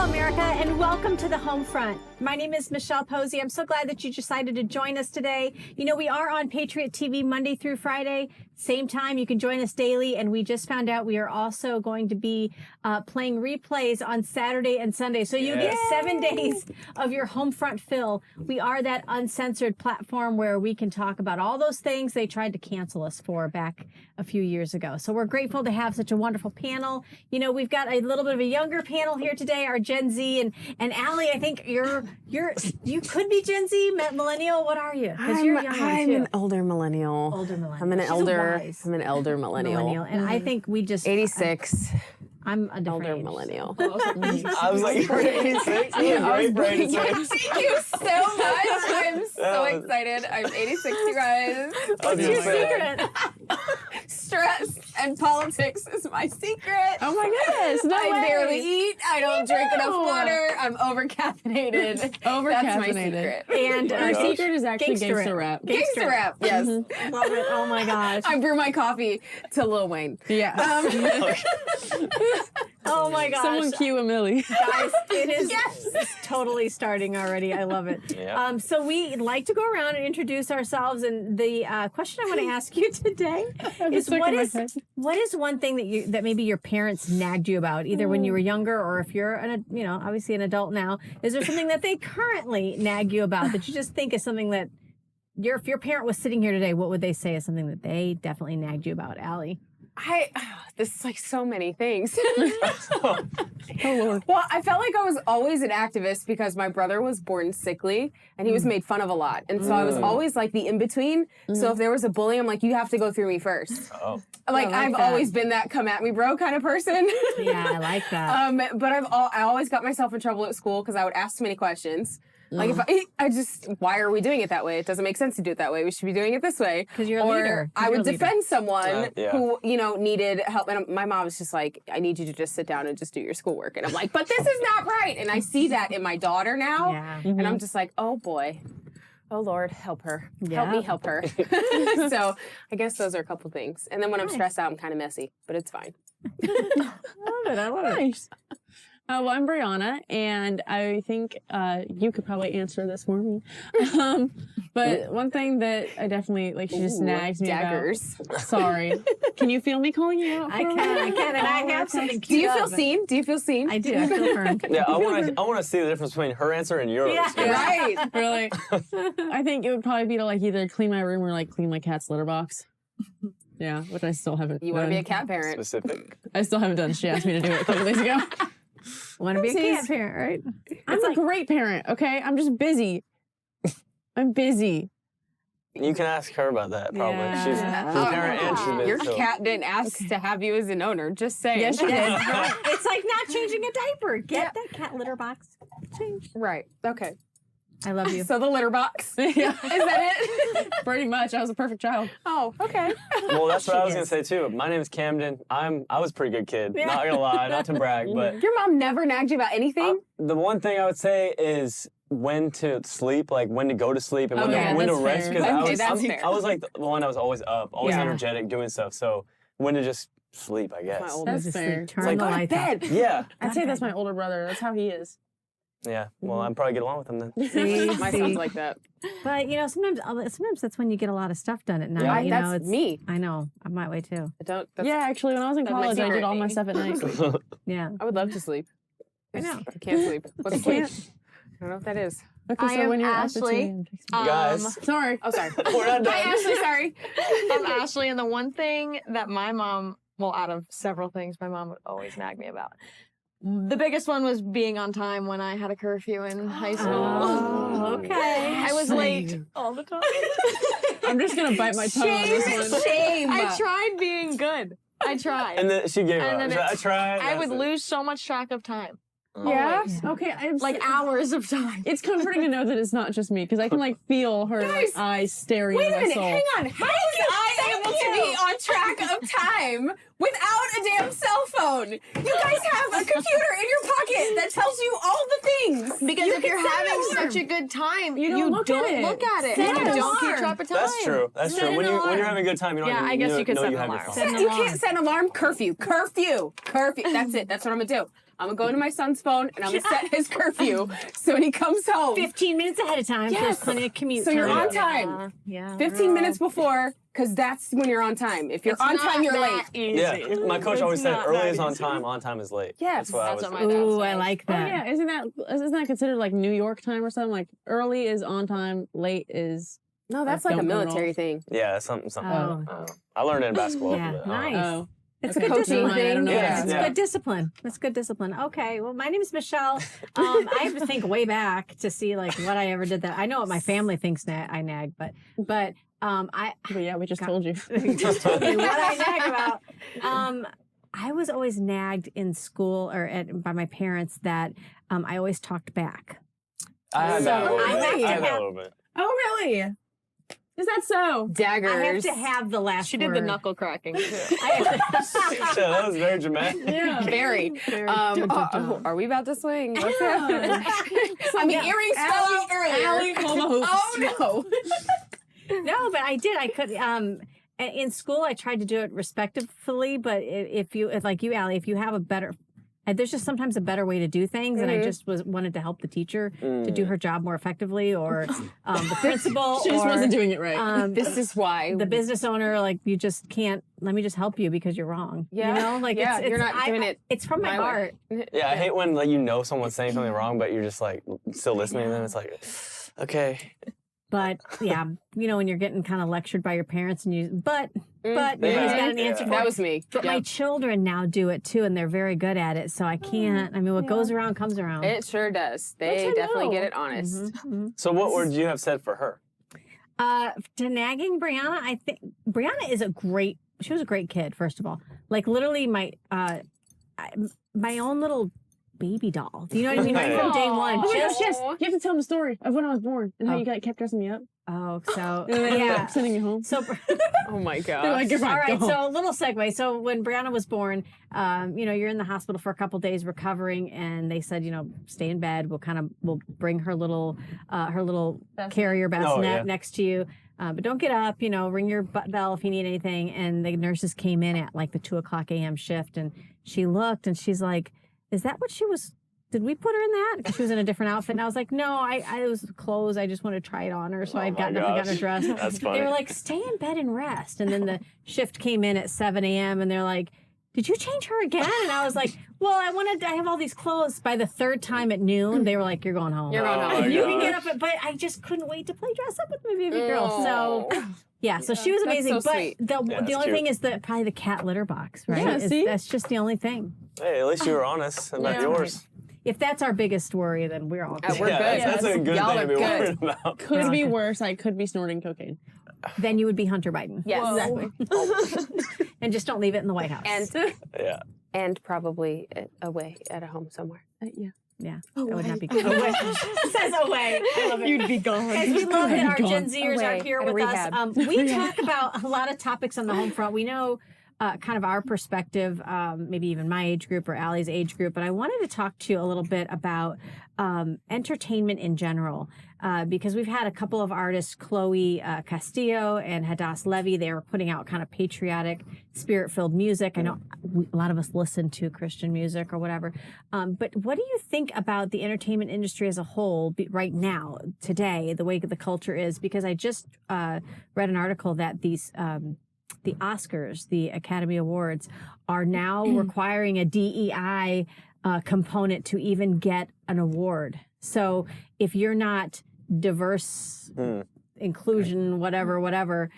America, and welcome to the Home Front. My name is Michelle Posey. I'm so glad that you decided to join us today. You know, we are on Patriot TV Monday through Friday. Same time, you can join us daily, and we just found out we are also going to be playing replays on Saturday and Sunday. So you get 7 days of your Home Front fill. We are that uncensored platform where we can talk about all those things they tried to cancel us for back a few years ago. So we're grateful to have such a wonderful panel. You know, we've got a little bit of a younger panel here today, our Gen Z, and Allie, I think you could be Gen Z, millennial. What are you? Because you're young. I'm an older millennial. Older millennial. I'm an elder millennial. And I think we just 86. I'm a different elder age. millennial. I was like, you're 86? You're great for 86. Thank you so much. I'm so excited. I'm 86, you guys. What's your secret? Stress and politics is my secret. Oh my goodness. No I way. barely eat. I don't drink enough water. I'm over-caffeinated. That's my secret. And our secret is actually gangster rap. Gangster rap, yes. Love it. Oh my gosh. I brew my coffee to Lil Wayne. Yeah. Oh my gosh. Someone cue a Millie. Guys, it is totally starting already. I love it. Yeah. So we like to go around and introduce ourselves. And the question I want to ask you today is what is one thing that maybe your parents nagged you about, either when you were younger or if you're obviously an adult now? Is there something that they currently nag you about that you just think is something that if your parent was sitting here today, what would they say is something that they definitely nagged you about, Allie? This is like so many things. Oh, Lord. Well, I felt like I was always an activist because my brother was born sickly and he was made fun of a lot. And so I was always like the in-between. So if there was a bully, I'm like, you have to go through me first. Oh. Like I've always been that come at me bro kind of person. Yeah, I like that. But I always got myself in trouble at school because I would ask too many questions. Like if why are we doing it that way? It doesn't make sense to do it that way. We should be doing it this way. Because you're a leader. I would defend someone Yeah. who, needed help. And my mom was just like, I need you to just sit down and just do your schoolwork. And I'm like, but this is not right. And I see that in my daughter now. Yeah. And I'm just like, oh boy. Oh Lord, help her. Yeah. Help me help her. So I guess those are a couple things. And then when I'm stressed out, I'm kind of messy, but it's fine. I love it. Nice. Well, I'm Brianna, and I think you could probably answer this for me. But one thing that I definitely, she just nags me daggers. about. Sorry. Can you feel me calling you out? I can, and I have something Do you queued feel up. seen? Do you feel seen? I do. I feel burned. Yeah, I want to see the difference between her answer and yours. Yeah. Right. Really? I think it would probably be to either clean my room or clean my cat's litter box. Yeah, which I still haven't You want to done. be a cat parent. Specific. I still haven't done. She asked me to do it a couple days ago. Want to be a cat parent, right? I'm a great parent, okay? I'm just busy. I'm busy. You can ask her about that, probably. Yeah. She's a parent and she's been Your so. cat didn't ask to have you as an owner. Just saying. Yes, she did. It's like not changing a diaper. Get that cat litter box changed. Right. Okay. I love you. So the litter box. Yeah. Is that it? Pretty much. I was a perfect child. Oh, okay. Well, that's what I was She going to say, too. My name is Camden. I was a pretty good kid. Not going to lie, not to brag, but Your mom never nagged you about anything? the one thing I would say is when to sleep, when to go to sleep and when to that's rest. fair. Because Okay, that's fair. I was the one that was always up, always Yeah. energetic, doing stuff. So when to just sleep, I guess. My oldest. That's fair. Turn the lights off. Yeah. I'd say that's my older brother. That's how he is. Yeah. Well, I'd probably get along with him then. See, My see. son's like that. But sometimes that's when you get a lot of stuff done at night. Yeah. You know, That's me. I know. I'm that way too. That's, Yeah, actually, when I was in That's my college, I secret. did all my stuff at night. Yeah. I would love to sleep. I know. I can't sleep. What's I sleep? can't. I don't know what that is. Okay, I so am when you're Ashley. at the team, Guys. sorry. Oh, sorry. We're not done. Hi, Ashley. Sorry. I'm Ashley, and the one thing that my mom, well, out of several things my mom would always nag me about, the biggest one was being on time when I had a curfew in high school. Oh, okay. I was late all the time. I'm just going to bite my tongue on this one. Shame. I tried being good. I tried. And then she gave And up. then I tried. I would that's it. lose so much track of time. Yeah? Always. Okay. Like hours of time. It's comforting to know that it's not just me, because I can feel her Guys, eyes staring Wait at a my minute. soul. Hang on. How was I able to be on track of time without a damn cell phone? You guys have a computer in your pocket that tells you all the things. Because if you're having such a good time, you don't look at it. Set And an you don't keep alarm. track of time. That's true. That's Set true. an When you're alarm. having a good time, you don't Yeah, even I guess you could know set you an have your alarm. phone. Set an You alarm. can't set an alarm. Curfew. Curfew. That's it. That's what I'm going to do. I'm gonna go to my son's phone and I'm gonna set his curfew so when he comes home, 15 minutes ahead of time. So there's Yes. plenty of commute So you're time. on time. Yeah. 15 minutes before, because that's when you're on time. If you're It's on not time, you're that late. easy. Yeah, my coach always said not early that is on easy. time, on time is late. Yes. That's what I That's was. what my dad Ooh, I says. like Oh that. yeah, isn't that considered like New York time or something? Like early is on time, late is No, that's I like a don't know. military thing. Yeah, it's something. Oh. I learned it in basketball. Yeah, a bit. nice. oh. It's Okay. a good Coaching discipline. I don't know. Yeah. It's good discipline. It's good discipline. Okay. Well, my name is Michelle. I have to think way back to see like what I ever did that. I know what my family thinks I nag, but I But yeah, we just told you. you just told me what I nag about. I was always nagged in school by my parents that I always talked back. I had that a So little I bit. have to I had that a have- little bit. Oh really? Is that so? Daggers. I have to have the last She did the word. knuckle cracking too. I have to- Yeah, that was very dramatic. Yeah. Very. Are we about to swing? What's happening? I mean, earrings fell out earlier. Allie, hold my hoops. Oh no. No, but I did. I could. In school, I tried to do it respectfully. But if like you, Allie, if you have a better, there's just sometimes a better way to do things, and I just wanted to help the teacher to do her job more effectively, or the principal, She just or, wasn't doing it right. This is why the business owner. Like you just can't. Let me just help you because you're wrong. Yeah. You know, like Yeah, you're not doing it It's from my my way. heart. Yeah, I hate when like you know someone's saying something wrong, but you're just like still listening, and then it's like, okay. But yeah, you know, when you're getting kind of lectured by your parents, and but Yeah. nobody's got an answer for That it. was me. But my Yep. children now do it too, and they're very good at it. So I can't. I mean, what goes around comes around. It sure does. They to definitely know. get it honest. Mhm. So what would you have said for her? To nagging Brianna, I think Brianna she was a great kid, first of all. Like literally my own little baby doll. Do you know what I mean? Right from day one. Oh my gosh, Just, yes. You have to tell them the story of when I was born and how Oh. you kept dressing me up. oh, so And then yeah. sending you home. So Oh my They're god. like, you're fine, all right, go home. so a little segue. So when Brianna was born, you're in the hospital for a couple days recovering, and they said, stay in bed. We'll bring her little carrier bassinet yeah. next to you. But don't get up, ring your bell if you need anything. And the nurses came in at like the 2:00 a.m. shift, and she looked and she's like, is that what she was? Did we put her in that? Because she was in a different outfit. And I was like, no, it was clothes. I just wanted to try it on her. So I'd my gotten up and got her gosh. dressed. That's They funny. were like, stay in bed and rest. And then the shift came in at 7 a.m. and they're like, did you change her again? And I was like, well, I have all these clothes. By the third time at noon, they were like, you're going home. You're going Oh home. my You can gosh. get up, but I just couldn't wait to play dress up with my baby girl. So Oh. yeah, so she was That's amazing. so but sweet. the that's only cute. thing is probably the cat litter box, right? Yeah, see? That's just the only thing. Hey, at least you were honest about Yeah. yours. If that's our biggest worry, then we're all good. We're yeah, good. That's a good Y'all thing to are be good. worried about. Could be Okay. worse. I could be snorting cocaine. Then you would be Hunter Biden. Yes. Exactly. And just don't leave it in the White House. Yeah. And probably away at a home somewhere. Yeah. yeah, that would not be good. Away. It says away. I love it. You'd be gone. As we love that our Gen Zers are Away here at a with us. rehab. We talk about a lot of topics on the home front. We know kind of our perspective, maybe even my age group or Allie's age group, but I wanted to talk to you a little bit about entertainment in general, because we've had a couple of artists, Chloe Castillo and Hadass Levy. They were putting out kind of patriotic, spirit-filled music. I know a lot of us listen to Christian music or whatever, but what do you think about the entertainment industry as a whole right now, today, the way the culture is? Because I just read an article that the Oscars, the Academy Awards, are now requiring a DEI component to even get an award. So if you're not diverse, inclusion, whatever,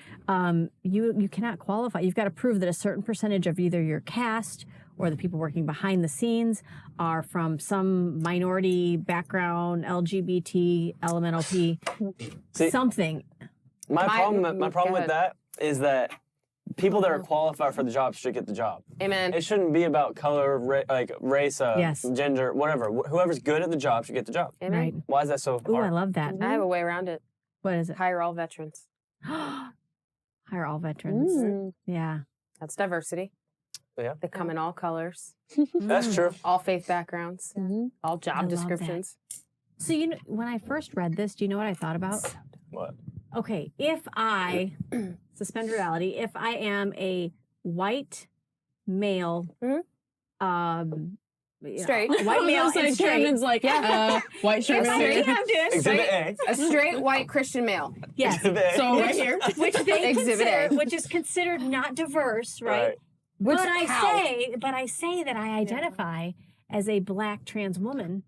you cannot qualify. You've got to prove that a certain percentage of either your cast or the people working behind the scenes are from some minority background, LGBT, LMNOP, See, something. my problem go with ahead. that is that people that are qualified for the job should get the job. Amen. It shouldn't be about color, race, Yes. gender, whatever. Whoever's good at the job should get the job. Amen. Right. Why is that so Ooh, hard? I love that. I have a way around it. What is it? Hire all veterans. Hire all veterans. Mm. Yeah. That's diversity. Yeah. They come in all colors, That's true. all faith backgrounds, Mhm. all I job love that. descriptions. So when I first read this, do you know what I thought about? What? Okay, if I suspend reality, if I am a white male, Mhm. Straight. white male and straight. Camden's like, white straight male. Straight. Exhibit A. A straight white Christian male. Yes. Exhibit A. So right here. Which they Exhibit consider, A. which is considered not diverse, right? Right. Which, but how? I say that I identify as a black trans woman.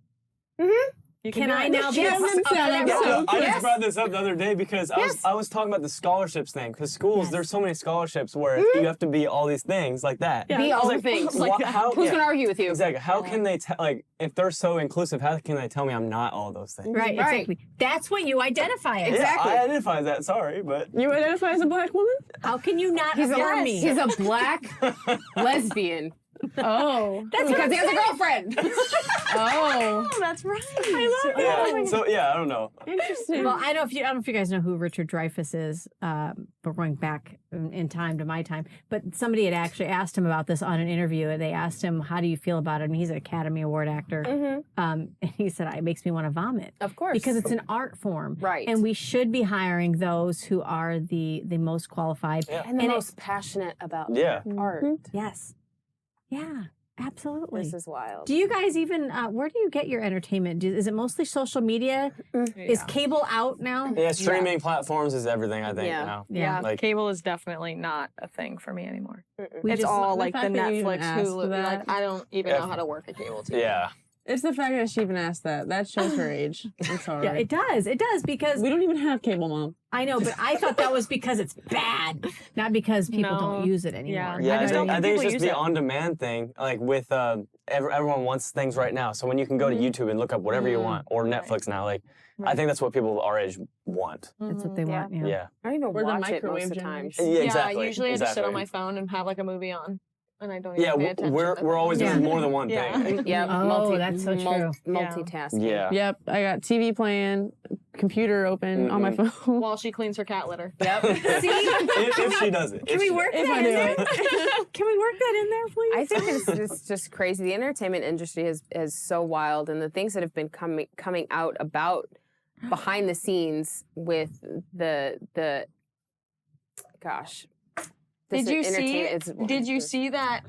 You Can do I it. now be a Camden part of said that it. Yeah, role? I Yes. just brought this up the other day because I was talking about the scholarships thing. Because schools, Yes. there's so many scholarships where you have to be all these things like that. Be I was all like, the things. how, Who's gonna argue with you? Exactly. How can they like if they're so inclusive? How can they tell me I'm not all those things? Right, Right. exactly. That's what you identify as. Exactly. Yeah, I identify as that. Sorry, but You identify as a black woman? How can you not He's affirm me? a black lesbian Oh. That's what because I'm he has a saying. girlfriend. Oh. Oh, that's right. I love yeah. So yeah, I don't know. Interesting. Well, I don't know if you guys know who Richard Dreyfuss is, but we're going back in time to my time. But somebody had actually asked him about this on an interview, and they asked him, "How do you feel about it?" And he's an Academy Award actor, and he said, "It makes me want to vomit." Of course. Because it's an art form, Right. And we should be hiring those who are the most qualified. Yeah. and the and it- most passionate about Yeah. art. Yes, yeah, absolutely. This is wild. Do you guys even? Where do you get your entertainment? Is it mostly social media? Is cable out now? Yeah, streaming platforms is everything. I think Yeah. now. Yeah, Like- cable is definitely not a thing for me anymore. We It's just- all the like the fact that you even Netflix, asked Hulu. that. Like I don't even know how to work a cable TV. Yeah. It's the fact that she even asked that. That shows her age. I'm sorry. Yeah, it does. It does because We don't even have cable, Mom. I know, but I thought that was because it's bad, not because people No. don't use it anymore. Yeah. Yeah, I just don't I think think it's people just use the it. on-demand thing. Like with everyone wants things right now. So when you can go to YouTube and look up whatever you want, or Netflix now, like I think that's what people our age want. That's what they want. Yeah. Yeah. I don't even We're the watch it most microwave of the times. generation. Yeah, exactly. usually I just sit on exactly. my phone and have like a movie on, and I don't even Yeah, pay attention. we're always Yeah. doing more than one Yeah. thing. Yeah, Oh, that's so true. Multitasking. Yeah. Yep. I got TV playing, computer open on my phone. While she cleans her cat litter. Yep. If she does it. Can If we she work does If that I in do there? it. Can we work that in there, please? I think it's just crazy. The entertainment industry is so wild, and the things that have been coming out about behind the scenes with the gosh. this Did you see? entertainment- it's- Did you see that?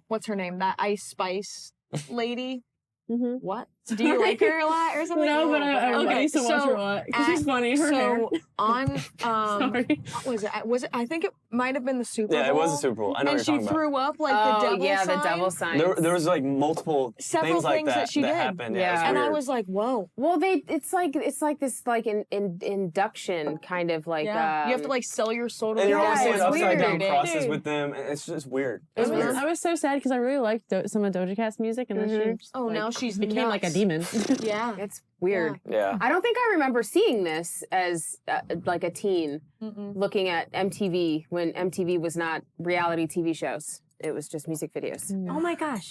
What's her name? That Ice Spice lady. Mm-hmm. What? Do you like her a lot or something? No, but I Okay, used to watch so her a lot because she's funny. Her hair. So on Sorry. what was it? Was it? I think it might have been the Super Bowl. Yeah, it was a Super Bowl. I know And what she you're talking about. threw up like Oh the devil yeah, sign. the devil signs. There was like multiple Several things like things that she did. happened. Yeah. Yeah, it was And I weird. was like, whoa. Well, it's like this like induction kind of like Yeah. You have to like sell your soul to and the you're Yeah, always devil. saying it's upside down weird. crosses Dude. with them, and it's just weird. It It's was- weird. I was so sad because I really liked some of Doja Cat's music, and then she just, Oh, like, now she's became like a nuts. demon. Yeah. It's weird. Yeah. I don't think I remember seeing this as like a teen Mm-mm. looking at MTV when MTV was not reality TV shows. It was just music videos. Oh my gosh,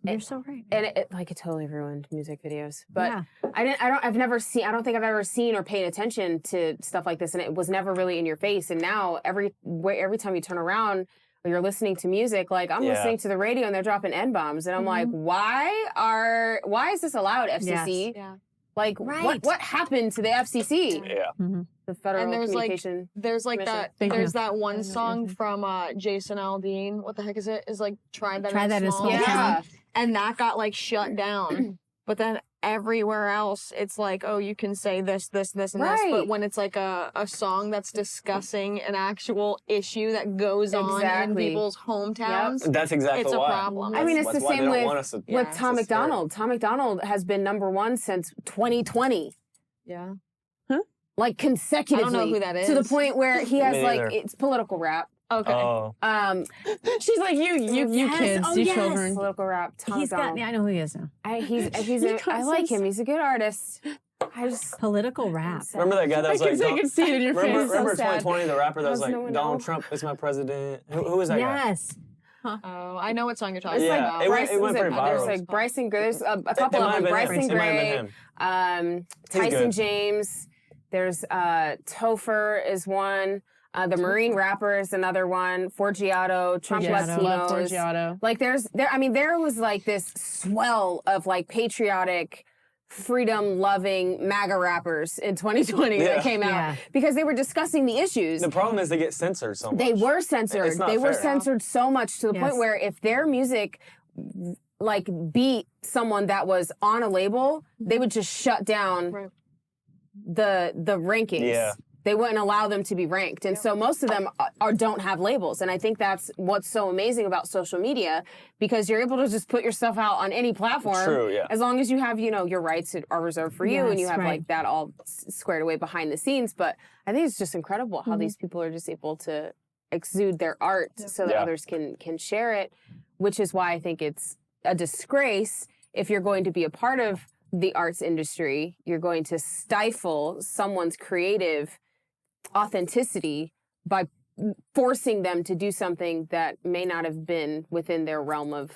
you're so right. And it totally ruined music videos. But yeah. I don't think I've ever seen or paid attention to stuff like this, and it was never really in your face. And now every time you turn around or you're listening to music, like I'm Yeah. listening to the radio and they're dropping N-bombs, and I'm like, why is this allowed, FCC? Yeah. Like Right. what happened to the FCC? Yeah. The Federal And there's, like, Communication. There's like Commission. that. Thank There's you. that one song from Jason Aldean. What the heck is it? Is like try that. Try in that in a small town. yeah. And that got like shut down. But then everywhere else, it's like, oh, you can say this, and this. But Right. when it's like a song that's discussing an actual issue that goes on in Exactly. people's hometowns, That's exactly it's a why. problem. I mean, it's That's the why they same don't with- want us to- Yeah. With Tom It's scary. McDonald. Tom McDonald has been #1 since 2020. Yeah. Like consecutively. I don't know who that To the is. point where he has Me like neither. it's political rap. Okay. Oh. She's like, you Yes. kids, Oh, you yes. children. Political rap. Tom He's got. McDonald. Yeah, I know who he is now. I like him. He's a good artist. I just Political rap. Remember that guy that was I like, can see it in your remember, face. remember So sad. 2020, the rapper that was How's no like, one Donald know? Trump is my president. Who was that guy? Yes. Oh, I know what song you're talking It's Yeah, about. it went- Bryson, went pretty there's viral. like Bryson Gray. There's a It couple might of have them. been Bryson him. It might have Gray. been him. Tyson good. James. There's Topher is one. The Marine rapper is another one. Forgiato, Trump Forgiato. Love Latinos. Forgiato. Like there was like this swell of like patriotic, freedom-loving MAGA rappers in 2020 Yeah. that came out Yeah. because they were discussing the issues. The problem is they get censored so much. They were censored. It's not They were fair. censored so much to the Yes. point where if their music like beat someone that was on a label, they would just shut down Right. the rankings. Yeah. They wouldn't allow them to be ranked. And so most of them don't have labels. And I think that's what's so amazing about social media, because you're able to just put yourself out on any platform. True, yeah. As long as you have, your rights are reserved for you and you Yes, have right. like that all squared away behind the scenes. But I think it's just incredible how these people are just able to exude their art so that Yeah. others can share it, which is why I think it's a disgrace if you're going to be a part of the arts industry, you're going to stifle someone's creative authenticity by forcing them to do something that may not have been within their realm of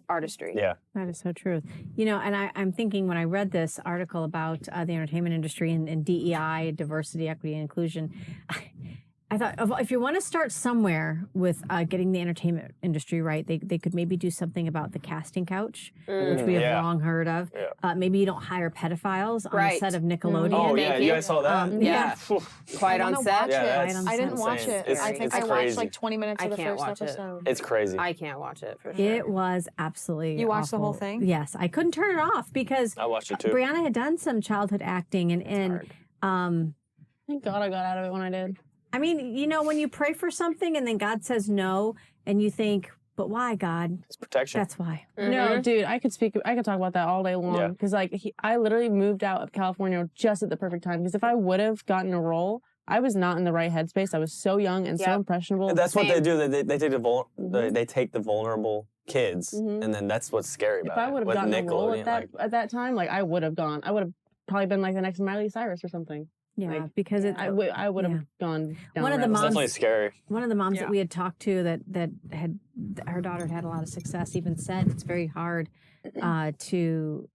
artistry. Yeah. That is so true. And I'm thinking when I read this article about the entertainment industry and DEI, diversity, equity, and inclusion, I thought if you want to start somewhere with getting the entertainment industry right, they could maybe do something about the casting couch, which we have Yeah. long heard of. Yeah. Maybe you don't hire pedophiles on the Right. set of Nickelodeon. Oh, Thank yeah. you. You guys saw that? Yeah. Quiet I on wanna set. watch Yeah, it. that's I didn't watch insane. it. It's- I think it's I watched crazy. like 20 minutes I of the can't first watch it. episode. It's crazy. I can't watch it for sure. It was absolutely You watched the whole awful. thing? Yes. I couldn't turn it off because I watched it too. Brianna had done some childhood acting and Thank God I got out of it when I did. I mean, when you pray for something and then God says no and you think, but why, God? It's protection. That's why. No, dude, I could talk about that all day long. Yeah. Because I literally moved out of California just at the perfect time. Because if I would have gotten a role, I was not in the right headspace. I was so young and so Yep. impressionable. That's what they Same. do. They take they take the vulnerable kids, and then that's what's scary about If I it. would have With gotten a role Nickelodeon, at that time, I would have gone. I would have probably been like the next Miley Cyrus or something. Yeah, because it, I would have Yeah. gone down One of the rabbit it's hole. moms- definitely scary. one of the moms Yeah. that we had talked to that had her daughter had a lot of success even said it's very hard to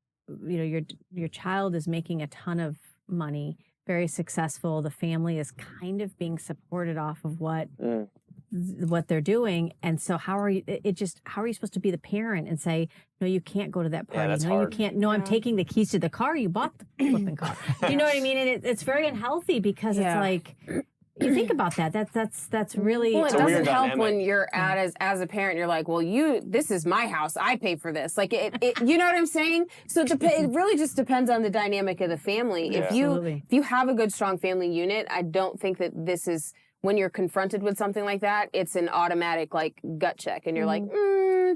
your child is making a ton of money, very successful. The family is kind of being supported off of what they're doing, and so how are you supposed to be the parent and say no, you can't go to that party, that's no hard. you can't, no, I'm taking the keys to the car, you bought the flipping car. You know what I mean? And it's very unhealthy because Yeah. it's like you think about that. That's really Well, it a weird doesn't help dynamic. when you're as a parent. You're like, well, this is my house. I pay for this. Like it you know what I'm saying? So it really just depends on the dynamic of the family. Yeah. Absolutely. If you have a good, strong family unit, I don't think that this is when you're confronted with something like that. It's an automatic like gut check, and you're like,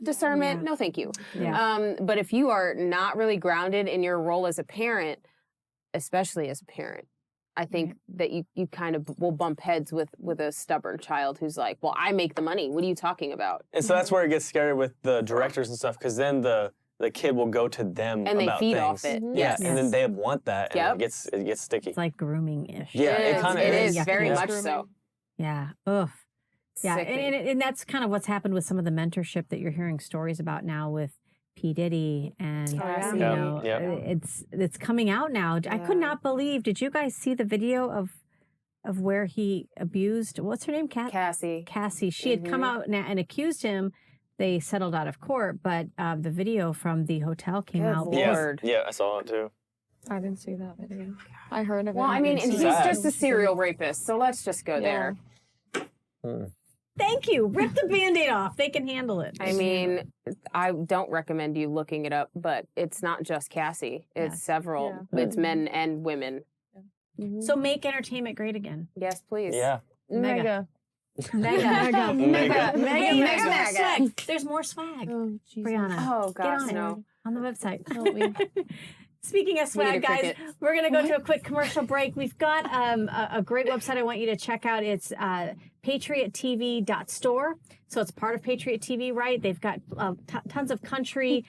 discernment. Yeah. No, thank you. Yeah. But if you are not really grounded in your role as a parent, especially as a parent, I think that you kind of will bump heads with a stubborn child who's like, well, I make the money. What are you talking about? And so that's where it gets scary with the directors and stuff, because then the kid will go to them And they about feed things. off it. Yeah, Yes. and then they want that, and Yep. it gets sticky. It's like grooming-ish. Yeah, it is. kinda It is. is very Yeah. much so. Yeah. Ugh. Yeah. Sickening. And that's kind of what's happened with some of the mentorship that you're hearing stories about now with P. Diddy and Cassie. you Yep. know, Yep. it's coming out now. I could Yeah. not believe. Did you guys see the video of where he abused? What's her name? Cassie. Cassie. She had come out and accused him. They settled out of court, but the video from the hotel came Good out. Lord. Yeah, Lord. yeah, I saw it too. I didn't see that video. I heard of it. Well, I mean, and he's Sad. just a serial rapist, so let's just go there. Thank you. Rip the Band-Aid off. They can handle it. I mean, I don't recommend you looking it up, but it's not just Cassie. It's Yeah. several. It's men and women. So make entertainment great again. Yes, please. Yeah. Mega. Mega. Mega. Mega. Hey, there's more Mega. swag. There's more swag. Oh, Jesus. Brianna. Oh, Get gosh, on it no. on the website. Help me. Speaking of swag, a guys, cricket. we're going to go to a quick commercial break. We've got a great website I want you to check out. It's patriottv.store. So it's part of Patriot TV, right? They've got tons of country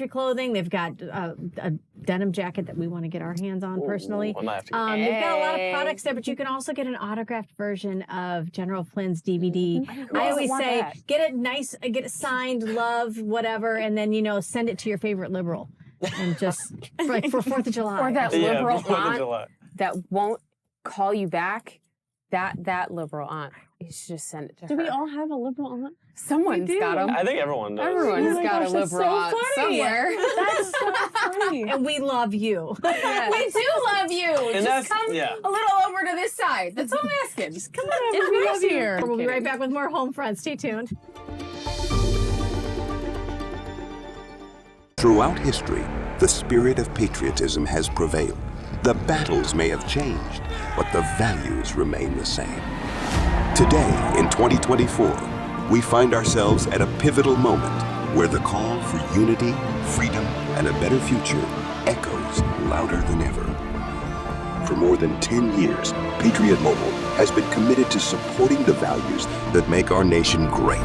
clothing. They've got a denim jacket that we want to get our hands on personally. I might have to get They've got a lot of Hey. products there, but you can also get an autographed version of General Flynn's DVD. I always want say, that? get it signed, love, whatever, and then, send it to your favorite liberal. And just for 4th of July. Or that Yeah, liberal 4th of aunt July. that won't call you back. That liberal aunt. You should just send it to Do her. we all have a liberal aunt? Someone's got them. I think everyone does. Everyone's Oh my got gosh, a that's liberal so aunt funny. somewhere. That's so funny. And we love you. We do love you. And Just come yeah. a little over to this side. That's all I'm asking. Just come on over. We love you. We'll be right back with more Home Front. Stay tuned. Throughout history, the spirit of patriotism has prevailed. The battles may have changed, but the values remain the same. Today, in 2024, we find ourselves at a pivotal moment where the call for unity, freedom, and a better future echoes louder than ever. For more than 10 years, Patriot Mobile has been committed to supporting the values that make our nation great.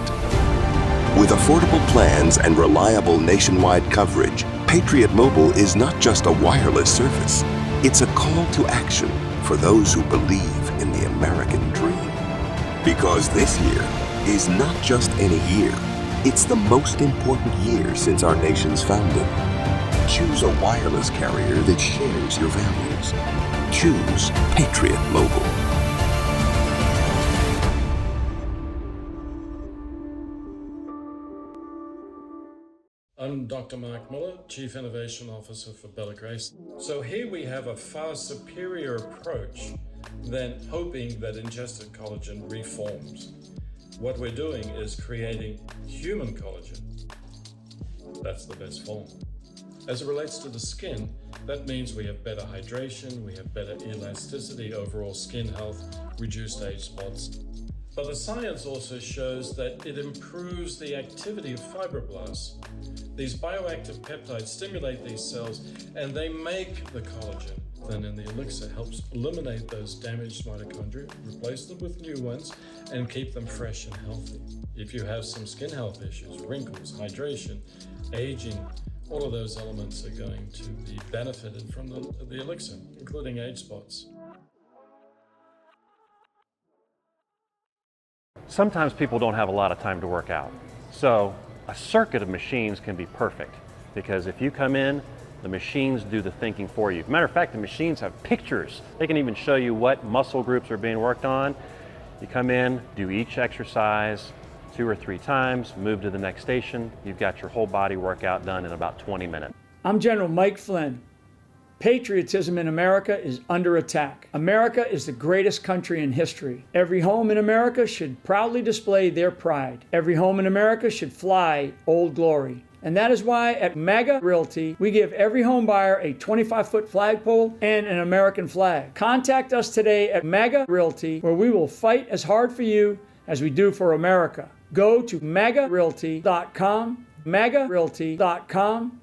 With affordable plans and reliable nationwide coverage, Patriot Mobile is not just a wireless service. It's a call to action for those who believe in the American dream. Because this year is not just any year, it's the most important year since our nation's founding. Choose a wireless carrier that shares your values. Choose Patriot Mobile. I'm Dr. Mark Miller, Chief Innovation Officer for Bella Grace. So here we have a far superior approach than hoping that ingested collagen reforms. What we're doing is creating human collagen. That's the best form. As it relates to the skin, that means we have better hydration, we have better elasticity, overall skin health, reduced age spots. But the science also shows that it improves the activity of fibroblasts. These bioactive peptides stimulate these cells and they make the collagen. Then in the elixir helps eliminate those damaged mitochondria, replace them with new ones, and keep them fresh and healthy. If you have some skin health issues, wrinkles, hydration, aging, all of those elements are going to be benefited from the elixir, including age spots. Sometimes people don't have a lot of time to work out. So a circuit of machines can be perfect because if you come in, the machines do the thinking for you. As a matter of fact, the machines have pictures. They can even show you what muscle groups are being worked on. You come in, do each exercise 2 or 3 times, move to the next station. You've got your whole body workout done in about 20 minutes. I'm General Mike Flynn. Patriotism in America is under attack. America is the greatest country in history. Every home in America should proudly display their pride. Every home in America should fly Old Glory. And that is why at MAGA Realty, we give every home buyer a 25-foot flagpole and an American flag. Contact us today at MAGA Realty, where we will fight as hard for you as we do for America. Go to MAGARealty.com, MAGARealty.com.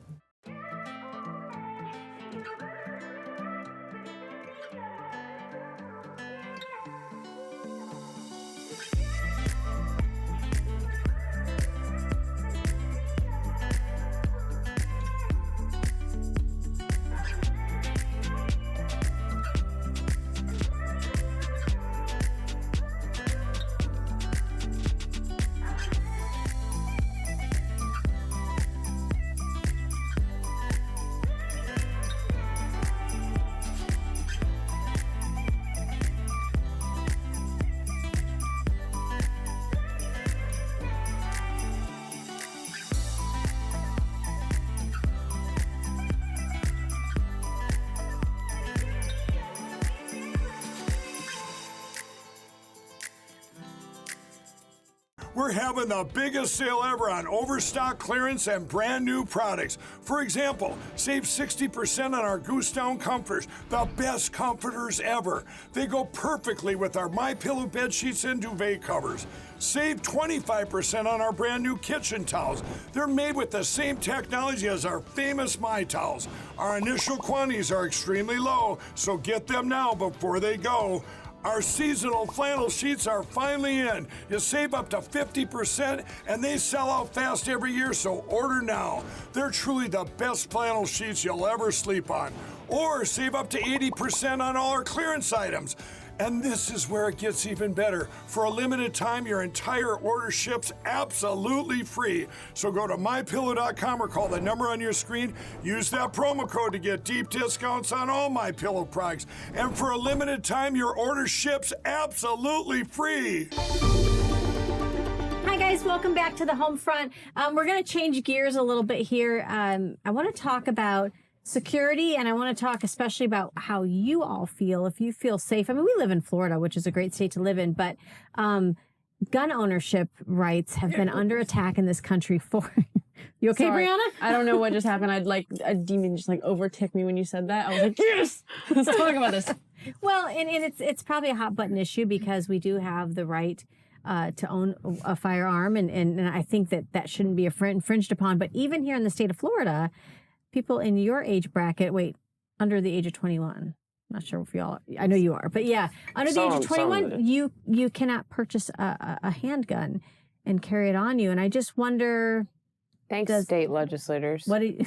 We're having the biggest sale ever on overstock clearance and brand new products. For example, save 60% on our Goose Down comforters, the best comforters ever. They go perfectly with our MyPillow bed sheets and duvet covers. Save 25% on our brand new kitchen towels. They're made with the same technology as our famous My Towels. Our initial quantities are extremely low, so get them now before they go. Our seasonal flannel sheets are finally in. You save up to 50% and they sell out fast every year, so order now. They're truly the best flannel sheets you'll ever sleep on. Or save up to 80% on all our clearance items. And this is where it gets even better. For a limited time, your entire order ships absolutely free. So go to MyPillow.com or call the number on your screen. Use that promo code to get deep discounts on all MyPillow products. And for a limited time, your order ships absolutely free. Hi guys, welcome back to the home front. We're going to change gears a little bit here. I want to talk about security, and I want to talk especially about how you all feel, if you feel safe. I mean, we live in Florida, which is a great state to live in, but gun ownership rights have been under attack in this country for You okay, Sorry. Brianna? I don't know what just happened. A demon just like overtook me when you said that. I was like, yes, let's talk about this. Well, and it's probably a hot button issue because we do have the right to own a firearm, and I think that shouldn't be infringed upon. But even here in the state of Florida, people in your age bracket, under the age of 21. Not sure if y'all. I know you are, but yeah, under the age of 21, you cannot purchase a handgun and carry it on you. And I just wonder. Thanks, state legislators. What do you?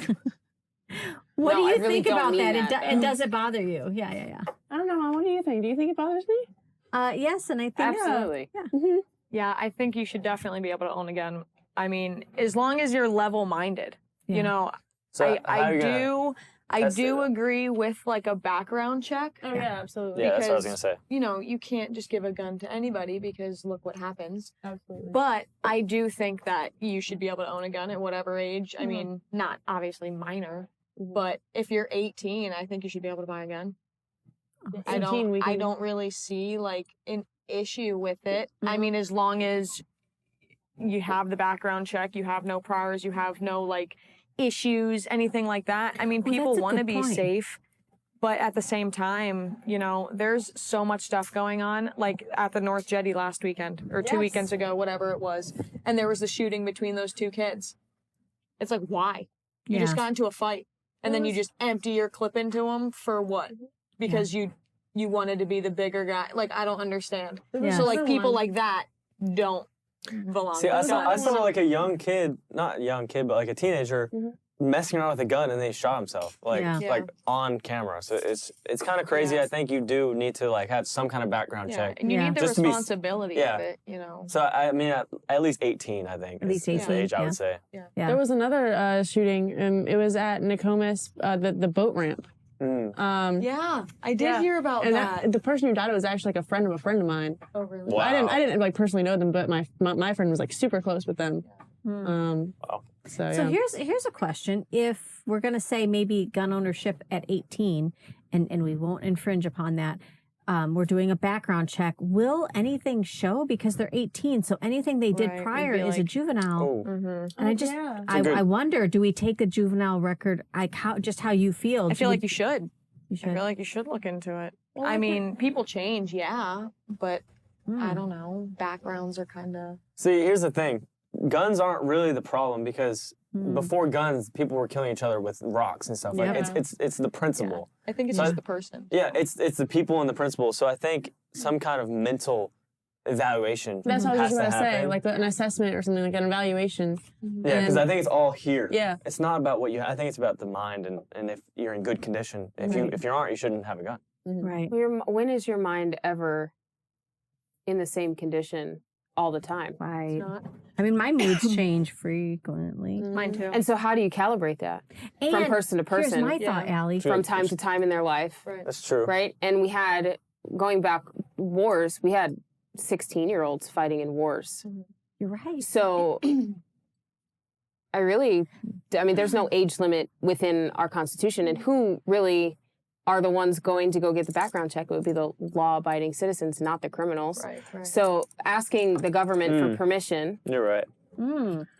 What do you think about that? And does it bother you? Yeah. I don't know. What do you think? Do you think it bothers me? Yes, and I think Absolutely. Yeah, I think you should definitely be able to own a gun. I mean, as long as you're level-minded, you know. So I do agree with like a background check. Oh yeah, absolutely. Yeah, that's what I was gonna say. You know, you can't just give a gun to anybody because look what happens. Absolutely. But I do think that you should be able to own a gun at whatever age. I mean, not obviously minor, but if you're 18, I think you should be able to buy a gun. I don't really see like an issue with it. I mean, as long as you have the background check, you have no priors, you have no like issues, anything like that. I mean, people want to be safe, but at the same time, you know, there's so much stuff going on, like at the North Jetty last weekend or 2 weekends ago, whatever it was. And there was the shooting between those two kids. It's like, why? You just got into a fight and then you just empty your clip into them for what? Because you wanted to be the bigger guy. Like, I don't understand. So like people like that don't belong. See, I saw like a young kid, not a young kid, but like a teenager messing around with a gun and then he shot himself like on camera. So it's kind of crazy. I think you do need to like have some kind of background check. And you need the responsibility of it, you know. So I mean, at least 18, I think. At least 18, is the age I would say. Yeah. There was another shooting, and it was at Nokomis, the boat ramp. Yeah, I did hear about and that. the person who died was actually like a friend of a friend of mine. Oh, really? Wow. I didn't like personally know them, but my friend was like super close with them. Wow. So here's a question: if we're going to say maybe gun ownership at 18, and we won't infringe upon that, we're doing a background check. Will anything show because they're 18? So anything they did prior is a juvenile. And I wonder, do we take a juvenile record? Like how you feel? I feel like you should. I feel like you should look into it. Well, I mean, people change, but I don't know. Backgrounds are kind of. See, here's the thing. Guns aren't really the problem because before guns, people were killing each other with rocks and stuff. Like it's the principle. I think it's just the person. Yeah, it's the people and the principle. So I think some kind of mental evaluation. That's what I was just has going to say, happen. like an assessment or something, like an evaluation. Yeah, because I think it's all here. Yeah. It's not about what you. I think it's about the mind and if you're in good condition. If you aren't, you shouldn't have a gun. Right. When is your mind ever in the same condition all the time? Right. I mean, my moods change frequently. Mine too. And so how do you calibrate that And from person to person? Here's my thought, Allie. From time to time in their life. Right. That's true. Right? And we had, going back wars, we had 16-year-olds fighting in wars. You're right. So I mean, there's no age limit within our Constitution, and who really are the ones going to go get the background check? It would be the law-abiding citizens, not the criminals. Right. So asking the government for permission, You're right.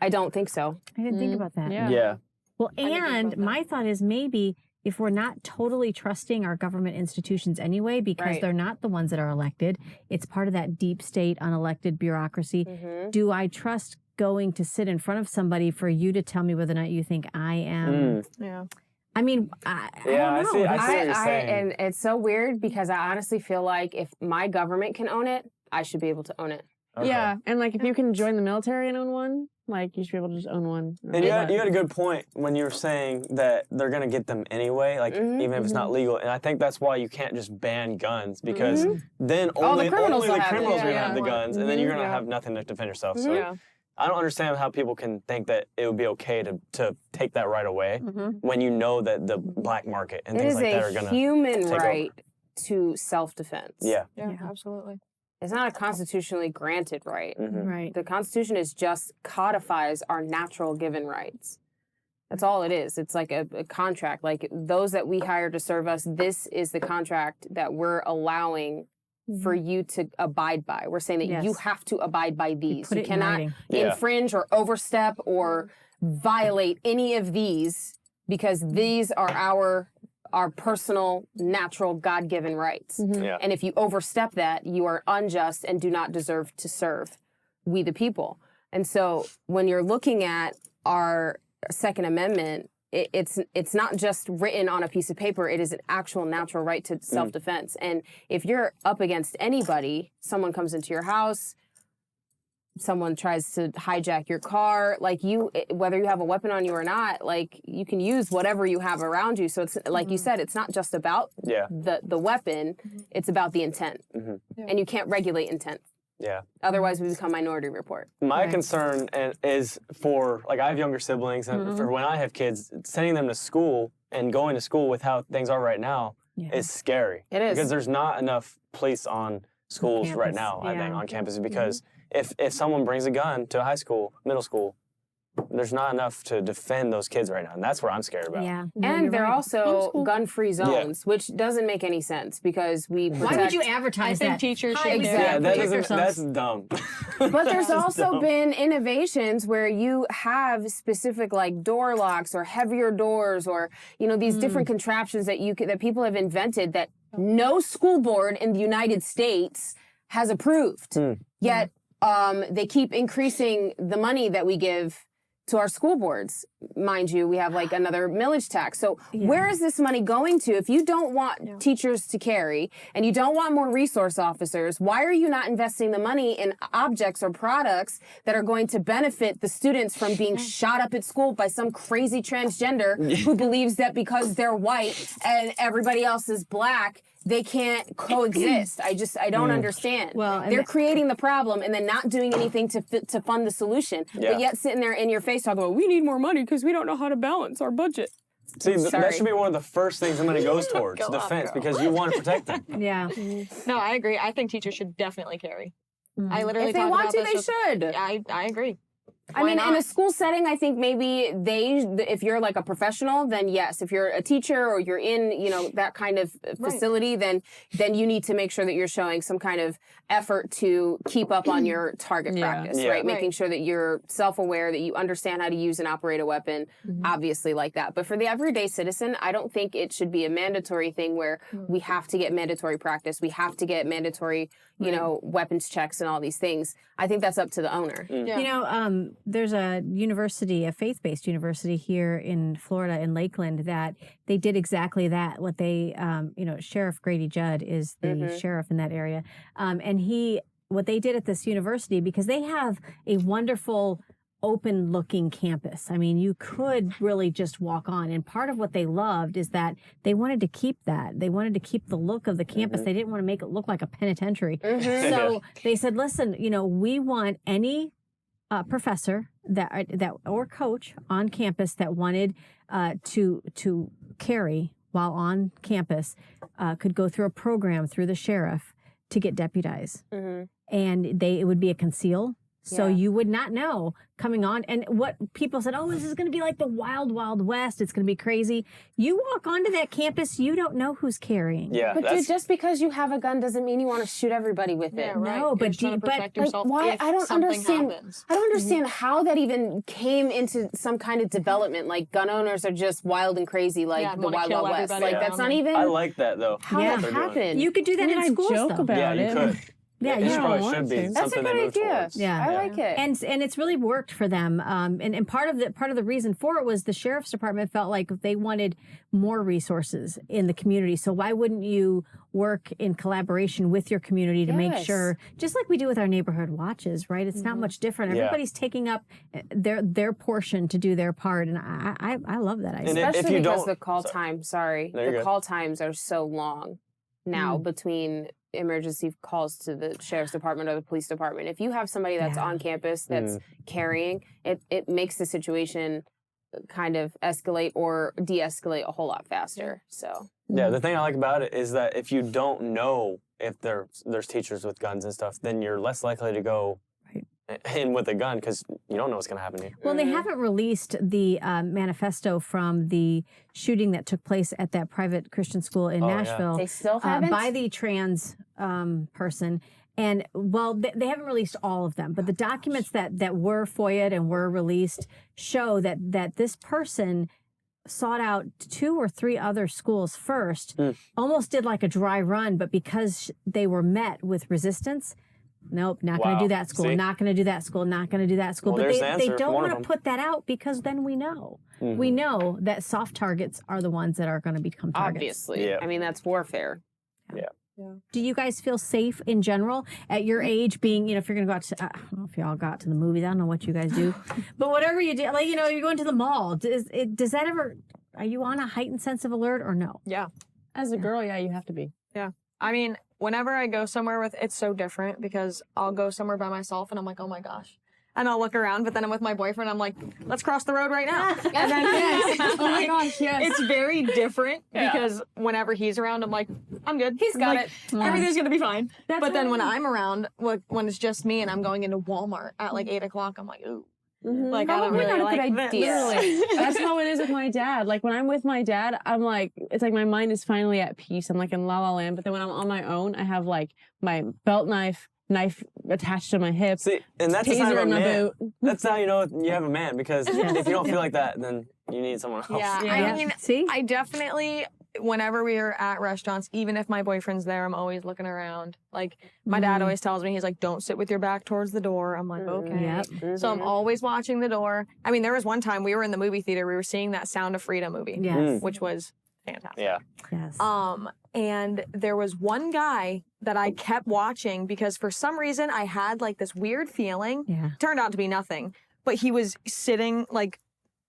I don't think so. I didn't think about that. Yeah. Well, and my thought is maybe if we're not totally trusting our government institutions anyway, because they're not the ones that are elected, it's part of that deep state, unelected bureaucracy. Do I trust going to sit in front of somebody for you to tell me whether or not you think I am? Yeah. I mean, I don't know. I see what you're saying. And it's so weird because I honestly feel like if my government can own it, I should be able to own it. Okay. Yeah, and like if you can join the military and own one, like you should be able to just own one. And you had a good point when you were saying that they're going to get them anyway, like even if it's not legal. And I think that's why you can't just ban guns because then only the criminals are going to have the guns and then you're going to have nothing to defend yourself. So I don't understand how people can think that it would be okay to take that right away when you know that the black market and things like that are going to It is a human right to self-defense. Yeah, Absolutely. It's not a constitutionally granted right. Right. The Constitution is just codifies our natural given rights. That's all it is. It's like a contract. Like those that we hire to serve us, this is the contract that we're allowing for you to abide by. We're saying that you have to abide by these. You cannot infringe or overstep or violate any of these because these are our personal, natural, God-given rights. Yeah. And if you overstep that, you are unjust and do not deserve to serve we the people. And so when you're looking at our Second Amendment, it's not just written on a piece of paper. It is an actual natural right to self-defense. And if you're up against anybody, someone comes into your house, someone tries to hijack your car, like whether you have a weapon on you or not, like you can use whatever you have around you. So it's like you said, it's not just about the weapon, it's about the intent. And you can't regulate intent. Yeah. Otherwise, we become Minority Report. My concern is for, like, I have younger siblings, and for when I have kids, sending them to school and going to school with how things are right now is scary. It is. Because there's not enough police on schools right now, I think, on campuses. Because if someone brings a gun to a high school, middle school, there's not enough to defend those kids right now. And that's what I'm scared about. Yeah. And they're also gun-free zones, which doesn't make any sense because we protect... Why would you advertise that? I think teachers should. Exactly. Yeah, that's dumb. But there's also been innovations where you have specific like door locks or heavier doors or, you know, these different contraptions that that people have invented that no school board in the United States has approved. Yet they keep increasing the money that we give to our school boards. Mind you, we have like another millage tax. So where is this money going to? If you don't want teachers to carry and you don't want more resource officers, why are you not investing the money in objects or products that are going to benefit the students from being shot up at school by some crazy transgender who believes that because they're white and everybody else is black, they can't coexist. I don't understand. Well, they're creating the problem and then not doing anything to fund the solution, but yet sitting there in your face talking about we need more money because we don't know how to balance our budget. See, that should be one of the first things the money goes towards, defense, because you want to protect them. Yeah. No, I agree. I think teachers should definitely carry. I literally If they talked want about to, this they should. I agree. I mean, in a school setting, I think maybe if you're like a professional, then yes. If you're a teacher or you're in, you know, that kind of facility, then you need to make sure that you're showing some kind of effort to keep up on your target practice, right? Making sure that you're self-aware, that you understand how to use and operate a weapon, obviously like that. But for the everyday citizen, I don't think it should be a mandatory thing where we have to get mandatory practice. We have to get mandatory, you know, weapons checks and all these things. I think that's up to the owner. You know, there's a university, a faith-based university here in Florida, in Lakeland, that they did exactly that. What they, you know, Sheriff Grady Judd is the sheriff in that area. And what they did at this university, because they have a wonderful open-looking campus. I mean, you could really just walk on. And part of what they loved is that they wanted to keep that. They wanted to keep the look of the campus. They didn't want to make it look like a penitentiary. So they said, listen, you know, we want any professor that or coach on campus that wanted to carry while on campus could go through a program through the sheriff to get deputized. And it would be a conceal. So you would not know coming on. And what people said, oh, this is going to be like the wild, wild west. It's going to be crazy. You walk onto that campus, you don't know who's carrying. Yeah, but dude, just because you have a gun doesn't mean you want to shoot everybody with it. No, but like, why? I don't understand. I don't understand how that even came into some kind of development. Like gun owners are just wild and crazy, like the Wild Wild West. Like that's not even. I like that though. How that happened? You could do that in schools. Joke about it. You could. Yeah, it you probably should be. That's a good idea. Yeah, I like it. And it's really worked for them. And part of the reason for it was the sheriff's department felt like they wanted more resources in the community. So why wouldn't you work in collaboration with your community to make sure, just like we do with our neighborhood watches, right? It's not much different. Everybody's taking up their portion to do their part, and I love that idea. Especially because the call time. The call times are so long now between emergency calls to the sheriff's department or the police department. If you have somebody that's on campus that's carrying, it makes the situation kind of escalate or de-escalate a whole lot faster. So yeah, the thing I like about it is that if you don't know if there's teachers with guns and stuff, then you're less likely to go in with a gun because you don't know what's going to happen to you. Well, they haven't released the manifesto from the shooting that took place at that private Christian school in Nashville. They still haven't? By the trans person. And well, they haven't released all of them, but the documents that were FOIA'd and were released show that this person sought out 2 or 3 other schools first, almost did like a dry run, but because they were met with resistance, nope, not going to do that school, not going to do that school, not going to do that school. Well, but they don't want to put that out because then we know. Mm-hmm. We know that soft targets are the ones that are going to become targets. Obviously. Yeah. I mean, that's warfare. Yeah. Do you guys feel safe in general at your age being, you know, if you're going to go out to, I don't know if y'all got to the movies, I don't know what you guys do, but whatever you do, like, you know, you're going to the mall, does that ever, are you on a heightened sense of alert or no? Yeah. As a girl, yeah, you have to be. Yeah. I mean, whenever I go somewhere it's so different because I'll go somewhere by myself and I'm like, oh my gosh. And I'll look around, but then I'm with my boyfriend. I'm like, let's cross the road right now. And then, Oh my gosh, yes. It's very different because whenever he's around, I'm like, I'm good. He's got it. Everything's going to be fine. But then when I'm around, when it's just me and I'm going into Walmart at like 8 o'clock, I'm like, ooh. Like, I don't Probably really not a good like idea. this. Literally. That's how it is with my dad. Like when I'm with my dad, I'm like, it's like my mind is finally at peace. I'm like in La La Land. But then when I'm on my own, I have like my belt knife attached to my hip. See, and that's the sign of taser a in my man. boot. That's how you know you have a man, because if you don't feel like that, then you need someone else. Yeah, Yeah. I mean, See? I definitely, whenever we are at restaurants, even if my boyfriend's there, I'm always looking around. Like, my dad always tells me, he's like, don't sit with your back towards the door. I'm like, okay. Yep. So I'm always watching the door. I mean, there was one time we were in the movie theater, we were seeing that Sound of Freedom movie, Yes. which was fantastic. Yeah. Yes. And there was one guy that I kept watching because for some reason I had like this weird feeling. Yeah. Turned out to be nothing, but he was sitting like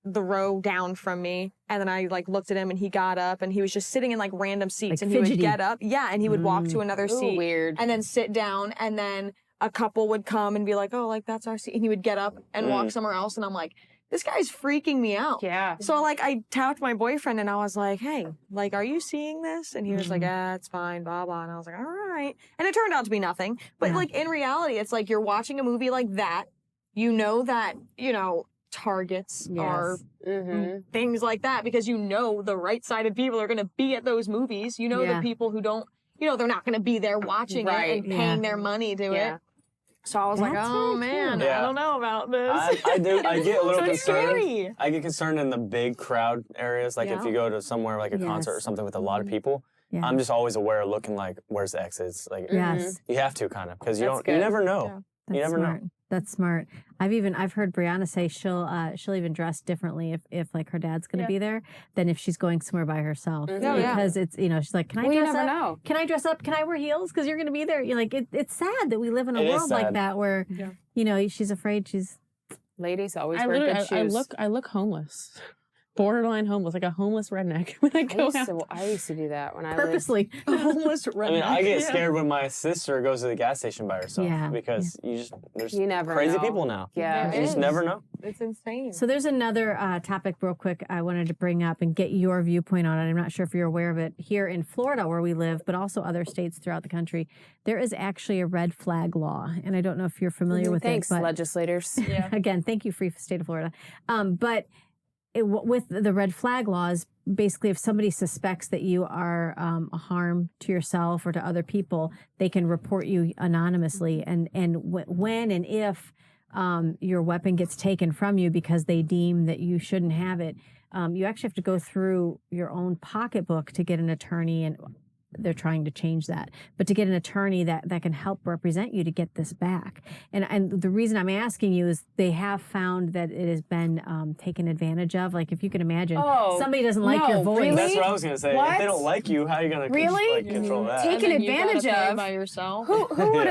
the row down from me, and then I like looked at him and he got up and he was just sitting in like random seats, Like and he would fidgety. get up, and he would walk to another Ooh, seat weird. and then sit down, and then a couple would come and be like, oh, like that's our seat, and he would get up and walk somewhere else, and I'm like, this guy's freaking me out. Yeah. So like I tapped my boyfriend and I was like, hey, like, are you seeing this? And he was like, it's fine, blah, blah. And I was like, all right. And it turned out to be nothing. But like in reality, it's like you're watching a movie like that. You know that, you know, targets are things like that because you know the right-sided people are going to be at those movies. You know the people who don't, you know, they're not going to be there watching it and paying their money to it. So I was like, That's oh very man, true. Yeah. I don't know about this. I get a little So it's concerned. scary. I get concerned in the big crowd areas, like if you go to somewhere like a concert or Yes. something with a lot of people. Yeah. I'm just always aware, looking like, where's the exits? Like, Yes. you have to kind of, because you That's don't, good. you never know. Yeah. That's You never smart. know. That's smart. I've heard Brianna say she'll even dress differently if like her dad's going to be there than if she's going somewhere by herself. Oh, yeah. Because it's, you know, she's like, can I Well, you dress never up? know. Can I dress up? Can I wear heels? Because you're going to be there. You're like, it's sad that we live in a It is world like sad. that where, you know, she's afraid she's. Ladies always I wear good literally, shoes. I look homeless. Borderline homeless, like a homeless redneck when I go out. I used to do that when I Purposely. Homeless I mean, I get scared when my sister goes to the gas station by herself Yeah, because there's You never crazy know. people now. Yeah. There You just is. never know. It's insane. So there's another topic real quick I wanted to bring up and get your viewpoint on it. I'm not sure if you're aware of it here in Florida where we live, but also other states throughout the country. There is actually a red flag law. And I don't know if you're familiar with Thanks, it. But legislators. again, thank you, free state of Florida. But with the red flag laws, basically, if somebody suspects that you are a harm to yourself or to other people, they can report you anonymously. And when and if your weapon gets taken from you because they deem that you shouldn't have it, you actually have to go through your own pocketbook to get an attorney, and they're trying to change that, but to get an attorney that can help represent you to get this back. And the reason I'm asking you is they have found that it has been taken advantage of. Like if you can imagine, somebody doesn't like your voice. really? That's what I was going to say. What? If they don't like you, how are you going to Really? control that? Take- Taken And then you gotta advantage pay of. by yourself. Who would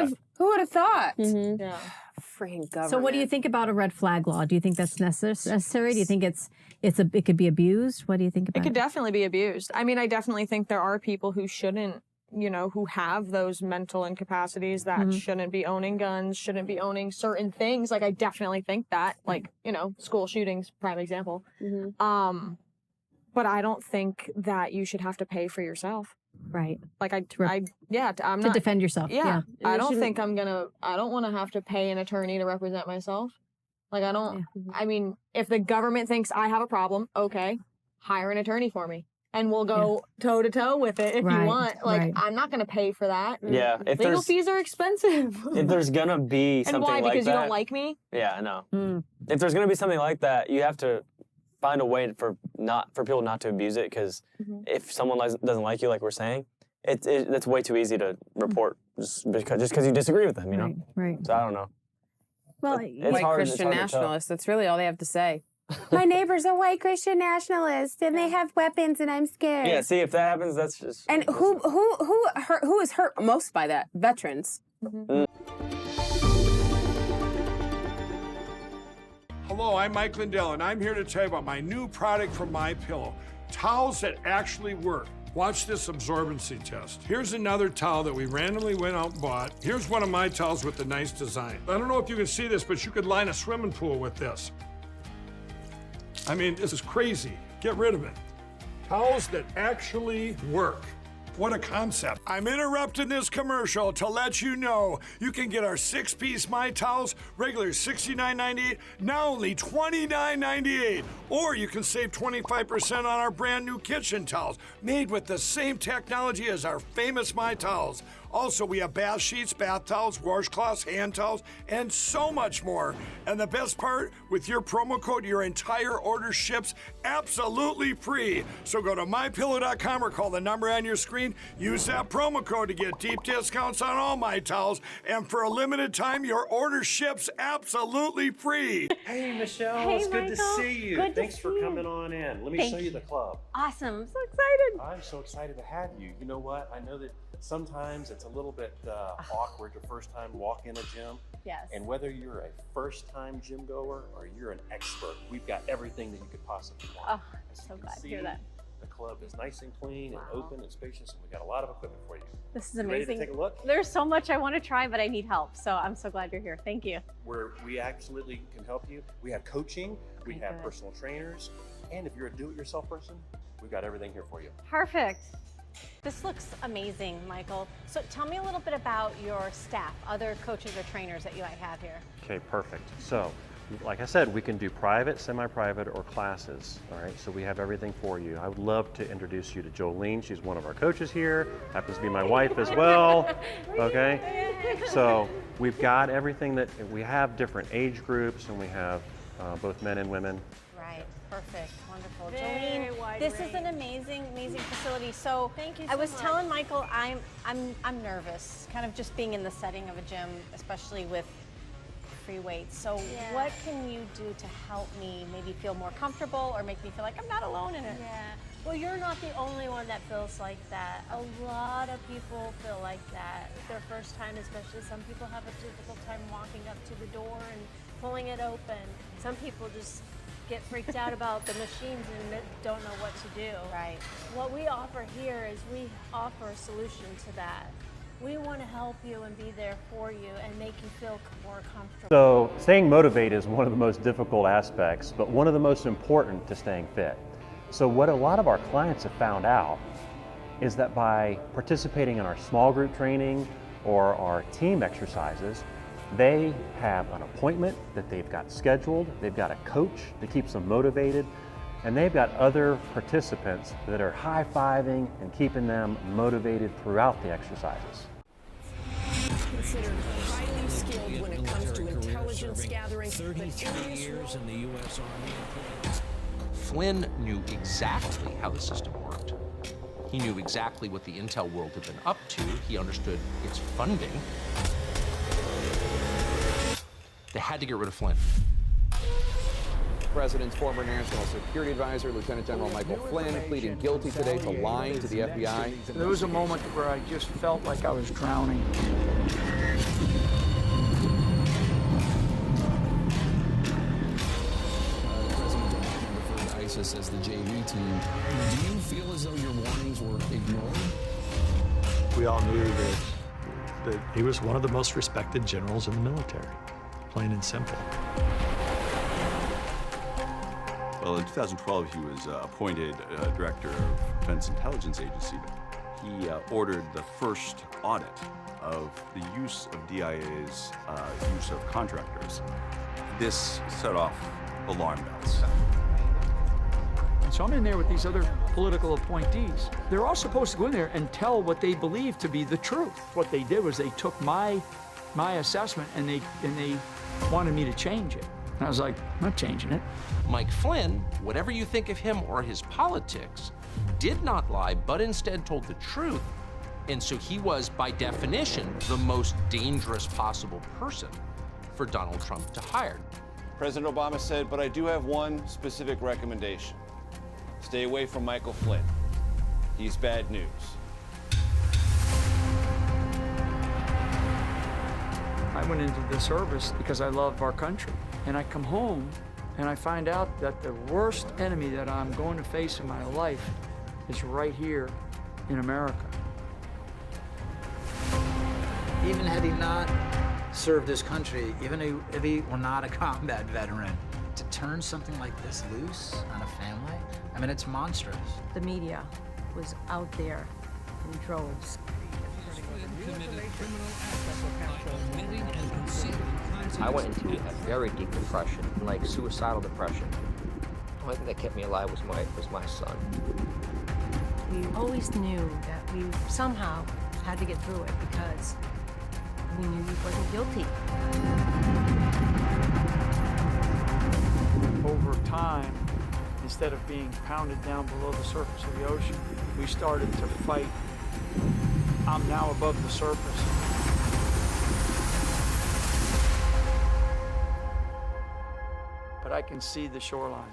have thought? Yeah. Freaking government. So what do you think about a red flag law? Do you think that's necessary? Do you think it could be abused? What do you think It about could definitely be abused. I mean, I definitely think there are people who shouldn't, you know, who have those mental incapacities that shouldn't be owning guns, shouldn't be owning certain things. Like, I definitely think that, like, you know, school shootings, prime example. But I don't think that you should have to pay for yourself. Right. Like, I'm To not. defend yourself. Yeah, And I you don't shouldn't- think I don't want to have to pay an attorney to represent myself. Like, I don't, I mean, if the government thinks I have a problem, okay, hire an attorney for me. and we'll go toe to toe with it if you want. Like, I'm not going to pay for that. Yeah. Legal fees are expensive. If there's going to be something like that. And why? Because you don't like me? Yeah, I know. If there's going to be something like that, you have to find a way for people not to abuse it, because if someone doesn't like you, like we're saying, it's way too easy to report just because you disagree with them, you know? Right. So I don't know. Well, white Christian nationalists. That's really all they have to say. My neighbor's a white Christian nationalist, and they have weapons, and I'm scared. Yeah, see, if that happens, that's just... And who is hurt most by that? Veterans. Hello, I'm Mike Lindell, and I'm here to tell you about my new product from MyPillow, towels that actually work. Watch this absorbency test. Here's another towel that we randomly went out and bought. Here's one of my towels with the nice design. I don't know if you can see this, but you could line a swimming pool with this. I mean, this is crazy. Get rid of it. Towels that actually work. What a concept. I'm interrupting this commercial to let you know you can get our 6-piece My Towels, regular $69.98, now only $29.98. Or you can save 25% on our brand new kitchen towels, made with the same technology as our famous My Towels. Also, we have bath sheets, bath towels, washcloths, hand towels, and so much more. And the best part, with your promo code, your entire order ships absolutely free. So go to MyPillow.com or call the number on your screen. Use that promo code to get deep discounts on all My Towels. And for a limited time, your order ships absolutely free. Hey, Michelle, Hey, it's good to Michael. see you. Good to Thanks for see you. coming on in. Let me Thank show you the club. Awesome. I'm so excited. I'm so excited to have you. You know what? I know that sometimes it's a little bit awkward your first time walking a gym. Yes. And whether you're a first-time gym goer or you're an expert, we've got everything that you could possibly want. Oh, I'm As so you can glad to see, hear that. The club is nice and clean and open and spacious, and we've got a lot of equipment for you. This is You amazing. ready to take a look? There's so much I want to try, but I need help. So I'm so glad you're here. Thank you. We absolutely can help you. We have coaching, we Okay, have good. personal trainers, and if you're a do-it-yourself person, we've got everything here for you. Perfect. This looks amazing, Michael. So tell me a little bit about your staff, other coaches or trainers that you might have here. Okay, perfect. So, like I said, we can do private, semi-private, or classes. All right, so we have everything for you. I would love to introduce you to Jolene. She's one of our coaches here. Happens to be my wife as well. Okay, so we've got everything that we have, different age groups, and we have both men and women. Right. Perfect. Wonderful. Very Jolene, wide this is range. an amazing facility. So Thank you I so was much. telling Michael I'm nervous, kind of just being in the setting of a gym, especially with free weights. So what can you do to help me maybe feel more comfortable or make me feel like I'm not alone in it? Yeah. Well, you're not the only one that feels like that. A lot of people feel like that. Their first time, especially, some people have a difficult time walking up to the door and pulling it open. Some people just get freaked out about the machines and don't know what to do. Right. What we offer here is we offer a solution to that. We want to help you and be there for you and make you feel more comfortable. So staying motivated is one of the most difficult aspects, but one of the most important to staying fit. So what a lot of our clients have found out is that by participating in our small group training or our team exercises, they have an appointment that they've got scheduled, they've got a coach that keeps them motivated, and they've got other participants that are high-fiving and keeping them motivated throughout the exercises. Considered highly skilled when it comes to intelligence gathering. 33 years in the U.S. Army. Flynn knew exactly how the system worked. He knew exactly what the intel world had been up to. He understood its funding. They had to get rid of Flynn. President's former national security advisor, Lieutenant General Michael Flynn, pleading guilty today to lying to the FBI. There was a moment where I just felt like I was drowning. ISIS as the JV team. Do you feel as though your warnings were ignored? We all knew that he was one of the most respected generals in the military, plain and simple. Well, in 2012, he was appointed director of Defense Intelligence Agency. He ordered the first audit of the use of DIA's use of contractors. This set off alarm bells. So I'm in there with these other political appointees. They're all supposed to go in there and tell what they believe to be the truth. What they did was they took my assessment and they wanted me to change it. And I was like, I'm not changing it. Mike Flynn, whatever you think of him or his politics, did not lie, but instead told the truth. And so he was, by definition, the most dangerous possible person for Donald Trump to hire. President Obama said, but I do have one specific recommendation. Stay away from Michael Flynn. He's bad news. I went into the service because I love our country. And I come home and I find out that the worst enemy that I'm going to face in my life is right here in America. Even had he not served his country, even if he were not a combat veteran, to turn something like this loose on a family, I mean, it's monstrous. The media was out there in droves. I went into a very deep depression, like suicidal depression. The only thing that kept me alive was my son. We always knew that we somehow had to get through it because we knew he wasn't guilty. Over time, instead of being pounded down below the surface of the ocean, we started to fight. I'm now above the surface. But I can see the shoreline,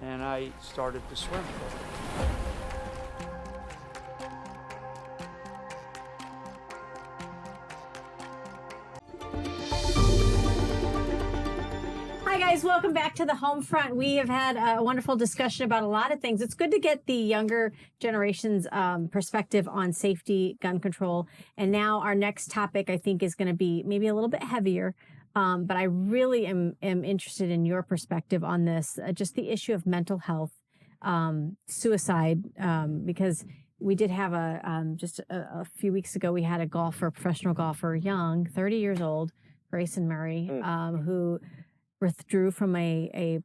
and I started to swim. Hi guys, welcome back to the Home Front. We have had a wonderful discussion about a lot of things. It's good to get the younger generation's perspective on safety, gun control. And now our next topic, I think, is going to be maybe a little bit heavier. But I really am interested in your perspective on this, just the issue of mental health, suicide, because we did have just a few weeks ago, we had a professional golfer, young, 30 years old, Grayson Murray, who withdrew from a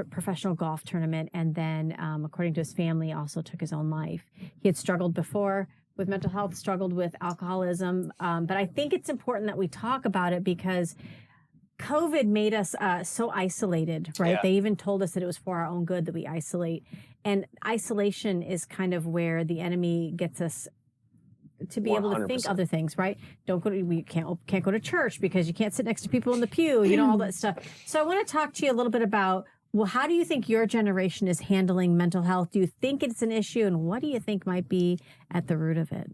professional golf tournament, and then, according to his family, also took his own life. He had struggled before with mental health, struggled with alcoholism, but I think it's important that we talk about it because COVID made us so isolated, right? Yeah. They even told us that it was for our own good that we isolate, and isolation is kind of where the enemy gets us to be able to think 100%. other things, right? We can't go to church because you can't sit next to people in the pew, all that stuff. So I want to talk to you a little bit about, well, how do you think your generation is handling mental health? Do you think it's an issue, and what do you think might be at the root of it?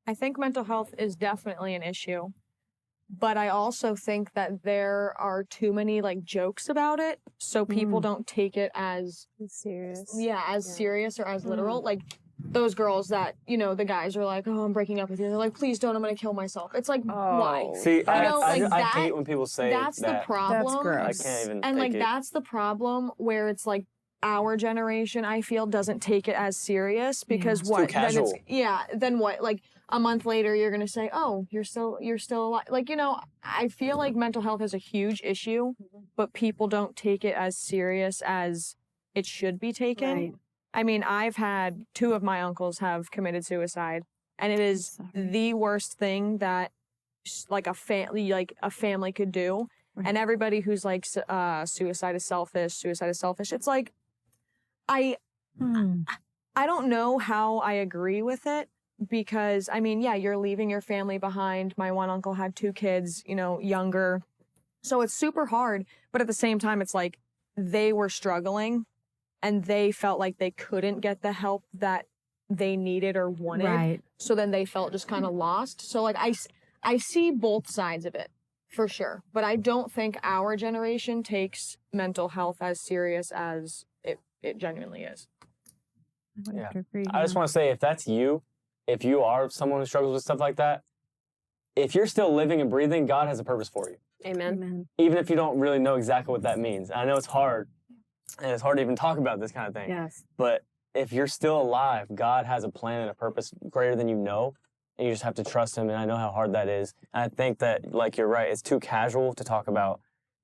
I think mental health is definitely an issue, but I also think that there are too many jokes about it, so people don't take it as serious. Yeah, as serious or as literal. Like those girls that, the guys are like, oh, I'm breaking up with you. They're like, please don't, I'm going to kill myself. It's like, why? See, I hate when people say that's that. the problem. That's gross. I can't even And take it. that's the problem where it's like our generation, I feel, doesn't take it as serious because It's what? too casual. Then what? Like a month later, you're going to say, oh, you're still alive. I feel like mental health is a huge issue, but people don't take it as serious as it should be taken. Right. I mean, I've had 2 of my uncles have committed suicide, and it is the worst thing that a family could do. Right. And everybody who's like suicide is selfish. It's like I don't know how I agree with it because I mean, yeah, you're leaving your family behind. My one uncle had 2 kids, younger. So it's super hard, but at the same time it's like they were struggling and they felt like they couldn't get the help that they needed or wanted. Right. So then they felt just kind of lost. So I see both sides of it for sure, but I don't think our generation takes mental health as serious as it genuinely is. Yeah. I just want to say, if that's you, if you are someone who struggles with stuff like that, if you're still living and breathing, God has a purpose for you. Amen. Even if you don't really know exactly what that means. I know it's hard, and it's hard to even talk about this kind of thing. Yes. But if you're still alive, God has a plan and a purpose greater than you know, and you just have to trust Him, and I know how hard that is. And I think that, you're right, it's too casual to talk about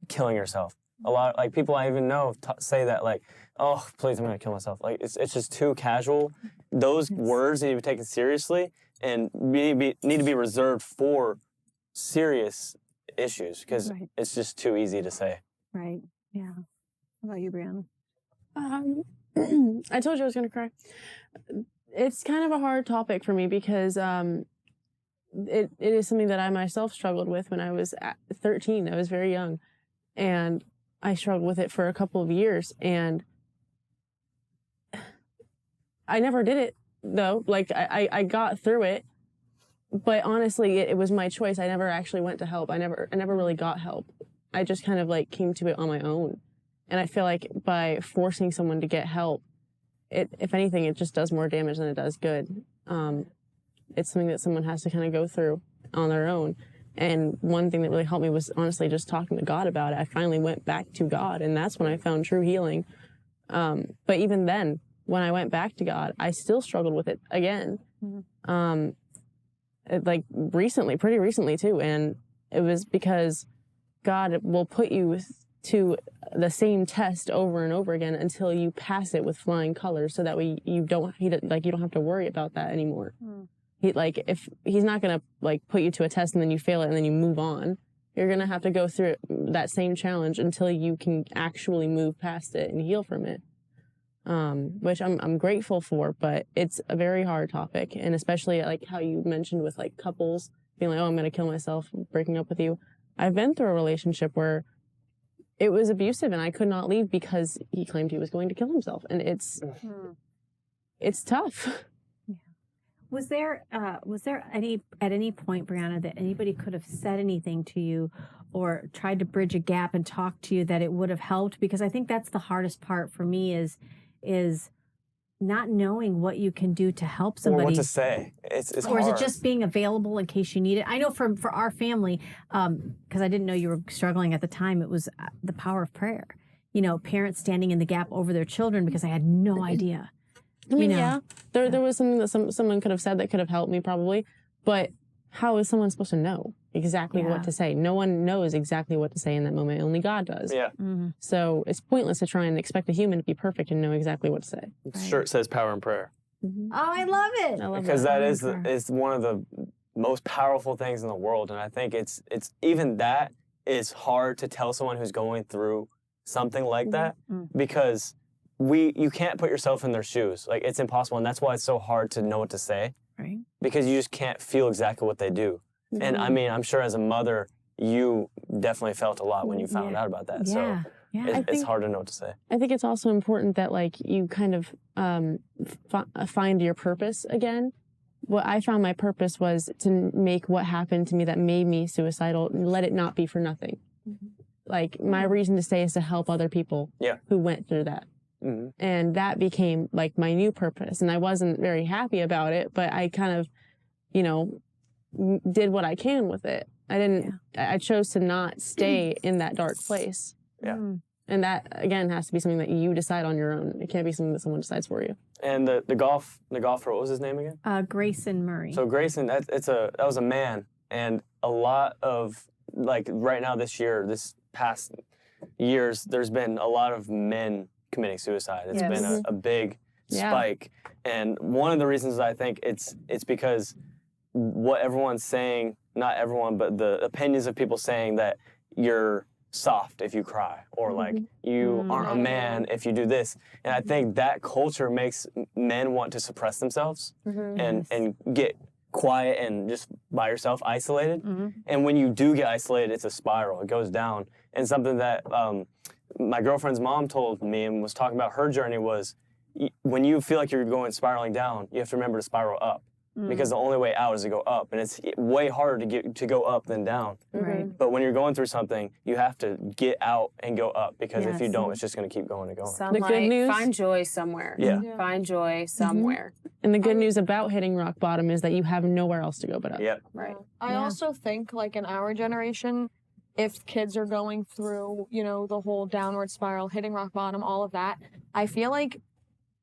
killing yourself. A lot, like people I even know say that, like, oh, please, I'm gonna kill myself. Like it's just too casual. Those words need to be taken seriously and need to be reserved for serious issues because it's just too easy to say. Right. Yeah. How about you, Brianna? I told you I was going to cry. It's kind of a hard topic for me because it is something that I myself struggled with when I was 13. I was very young, and I struggled with it for a couple of years, and I never did it though. Like I got through it, but honestly, it was my choice. I never actually went to help. I never really got help. I just kind of like came to it on my own. And I feel like by forcing someone to get help, if anything, it just does more damage than it does good. It's something that someone has to kind of go through on their own. And one thing that really helped me was honestly just talking to God about it. I finally went back to God, and that's when I found true healing. But even then, when I went back to God, I still struggled with it again. Like recently, pretty recently too. And it was because God will put you to the same test over and over again until you pass it with flying colors, so that way you don't have to worry about that anymore. If he's not gonna like put you to a test and then you fail it and then you move on, you're gonna have to go through that same challenge until you can actually move past it and heal from it. Which I'm grateful for, but it's a very hard topic, and especially like how you mentioned with like couples being like, oh, I'm gonna kill myself, breaking up with you. I've been through a relationship where it was abusive and I could not leave because he claimed he was going to kill himself, and it's tough. Was there at any point, Brianna, that anybody could have said anything to you or tried to bridge a gap and talk to you that it would have helped? Because I think that's the hardest part for me is not knowing what you can do to help somebody. Or what to say. It's or hard. is it just being available in case you need it? I know for our family, because I didn't know you were struggling at the time, it was the power of prayer. You know, parents standing in the gap over their children because I had no idea. I mean, you know? yeah, there was something that someone could have said that could have helped me probably, but how is someone supposed to know exactly what to say? No one knows exactly what to say in that moment. Only God does. Yeah. So it's pointless to try and expect a human to be perfect and know exactly what to say. The shirt says power in prayer. Oh, I love it. I love Because that is one of the most powerful things in the world, and I think it's even that is hard to tell someone who's going through something like that because you can't put yourself in their shoes. Like it's impossible, and that's why it's so hard to know what to say. Right. Because you just can't feel exactly what they do. And I mean, I'm sure as a mother, you definitely felt a lot when you found out about that. So it's hard to know what to say. I think it's also important that like you kind of find your purpose again. What I found my purpose was to make what happened to me that made me suicidal, let it not be for nothing. Like my reason to stay is to help other people who went through that. And that became like my new purpose. And I wasn't very happy about it, but I kind of, did what I can with it. I chose to not stay in that dark place. Yeah. And that, again, has to be something that you decide on your own. It can't be something that someone decides for you. And the golfer, what was his name again? Grayson Murray. So Grayson, that was a man. And a lot of, like right now this past years, there's been a lot of men committing suicide. It's been a big spike. And one of the reasons I think it's because what everyone's saying, not everyone, but the opinions of people saying that you're soft if you cry, or like you aren't a man if you do this. And I think that culture makes men want to suppress themselves and get quiet and just by yourself, isolated. And when you do get isolated, it's a spiral. It goes down. And something that my girlfriend's mom told me and was talking about her journey was when you feel like you're spiraling down, you have to remember to spiral up. Because the only way out is to go up, and it's way harder to go up than down. Right. But when you're going through something, you have to get out and go up, because if you don't, it's just going to keep going and going. Sunlight, the good news, find joy somewhere. Yeah. Find joy somewhere. And the good news about hitting rock bottom is that you have nowhere else to go but up. Yeah. Right. I also think, like in our generation, if kids are going through, the whole downward spiral, hitting rock bottom, all of that, I feel like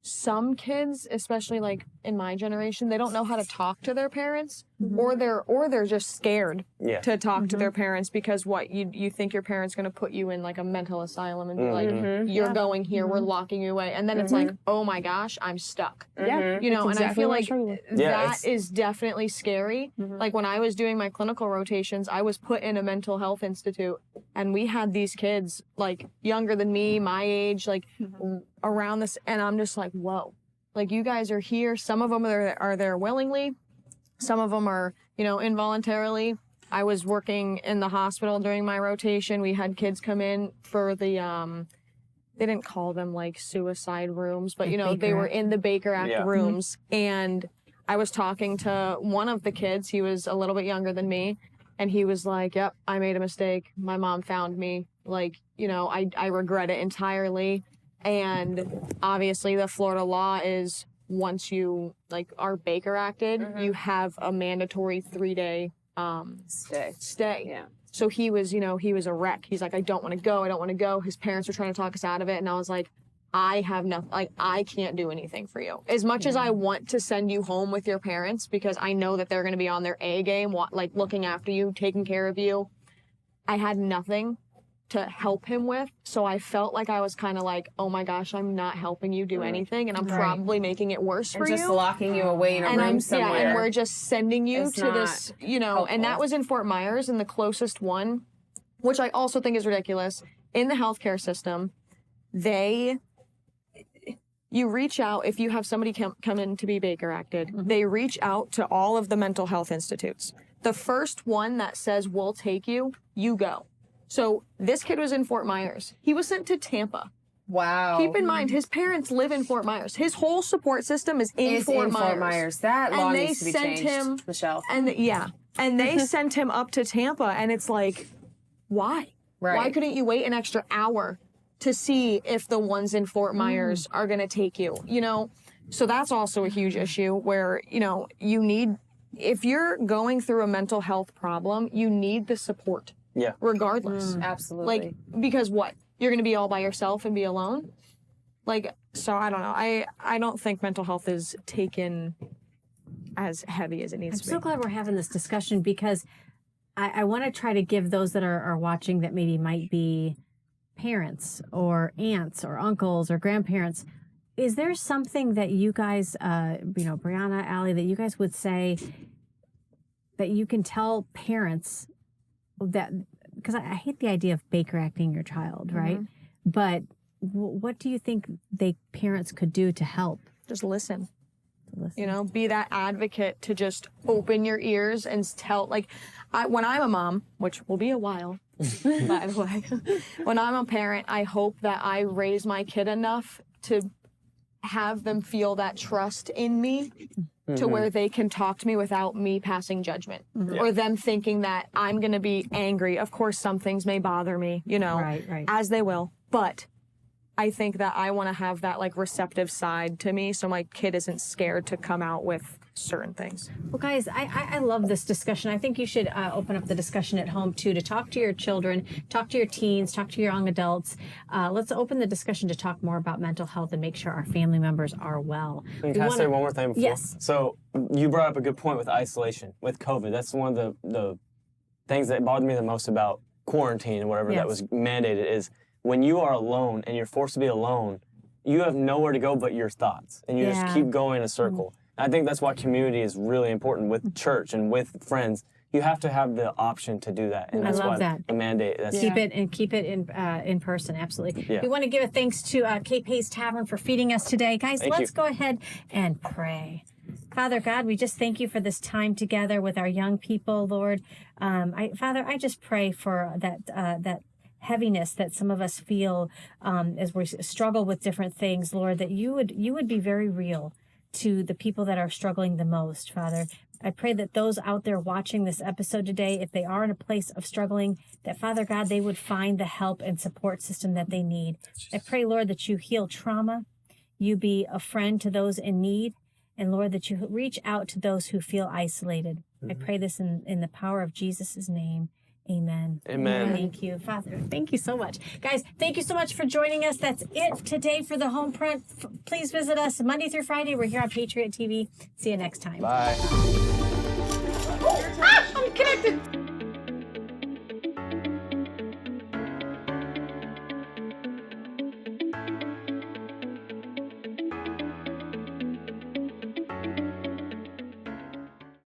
some kids, especially like in my generation, they don't know how to talk to their parents, or they're just scared to talk to their parents because you think your parents going to put you in like a mental asylum and be like, you're going here, we're locking you away, and then it's like, oh my gosh, I'm stuck. You know, and I feel like that is definitely scary. Like when I was doing my clinical rotations, I was put in a mental health institute, and we had these kids like younger than me, my age, like around this, and I'm just like, whoa, like you guys are here. Some of them are there willingly, some of them are, you know, involuntarily. I was working in the hospital during my rotation. We had kids come in for the they didn't call them like suicide rooms, but you know, they were in the Baker Act rooms. And I was talking to one of the kids. He was a little bit younger than me, and he was like, yep, I made a mistake, my mom found me, like, you know, I regret it entirely. And obviously the Florida law is once you like are Baker Acted, you have a mandatory 3-day stay. Yeah. So he was, you know, he was a wreck. He's like, I don't want to go. His parents were trying to talk us out of it. And I was like, I have nothing, like, I can't do anything for you. As much as I want to send you home with your parents, because I know that they're going to be on their A game, like looking after you, taking care of you, I had nothing to help him with. So I felt like I was kind of like, oh my gosh, I'm not helping you do anything, and I'm probably making it worse for you. Just locking you away in a room somewhere. Yeah, and we're just sending you to this, you know, helpful. And that was in Fort Myers, and the closest one, which I also think is ridiculous, in the healthcare system, you reach out, if you have somebody come in to be Baker Acted, they reach out to all of the mental health institutes. The first one that says, we'll take you, you go. So this kid was in Fort Myers. He was sent to Tampa. Wow. Keep in mind, his parents live in Fort Myers. His whole support system is in Fort Myers. That law needs to be changed, Michelle. And they sent him up to Tampa, and it's like, why? Right. Why couldn't you wait an extra hour to see if the ones in Fort Myers are going to take you, you know? So that's also a huge issue where, you know, if you're going through a mental health problem, you need the support. Yeah. Regardless. Absolutely. Like, because what? You're going to be all by yourself and be alone? Like, so I don't know. I don't think mental health is taken as heavy as it needs to be. I'm so glad we're having this discussion, because I want to try to give those that are watching that maybe might be parents or aunts or uncles or grandparents. Is there something that you guys, you know, Brianna, Allie, that you guys would say that you can tell parents that, because I hate the idea of Baker acting your child, right? But what do you think parents could do to help? Just listen. You know, be that advocate to just open your ears and tell, like, when I'm a mom, which will be a while, by the way, when I'm a parent, I hope that I raise my kid enough to have them feel that trust in me to where they can talk to me without me passing judgment or them thinking that I'm going to be angry. Of course, some things may bother me, you know, as they will. But I think that I want to have that like receptive side to me so my kid isn't scared to come out with certain things. Well, guys, I love this discussion. I think you should open up the discussion at home, too, to talk to your children, talk to your teens, talk to your young adults. Let's open the discussion to talk more about mental health and make sure our family members are well. Can I say one more thing before? Yes. So you brought up a good point with isolation, with COVID. That's one of the things that bothered me the most about quarantine and whatever that was mandated is when you are alone and you're forced to be alone, you have nowhere to go but your thoughts. And you just keep going in a circle. I think that's why community is really important with church and with friends. You have to have the option to do that, and that's why the mandate. Keep it in person. Absolutely. Yeah. We want to give a thanks to Cape Hayes Tavern for feeding us today, guys. Let's go ahead and pray. Father God, we just thank you for this time together with our young people, Lord. Father, I just pray for that heaviness that some of us feel as we struggle with different things, Lord. That you would be very real to the people that are struggling the most, Father. I pray that those out there watching this episode today, if they are in a place of struggling, that, Father God, they would find the help and support system that they need. I pray, Lord, that you heal trauma, you be a friend to those in need, and, Lord, that you reach out to those who feel isolated. I pray this in the power of Jesus' name. Amen. Amen. Thank you, Father. Thank you so much. Guys, thank you so much for joining us. That's it today for the Homefront. Please visit us Monday through Friday. We're here on Patriot TV. See you next time. Bye.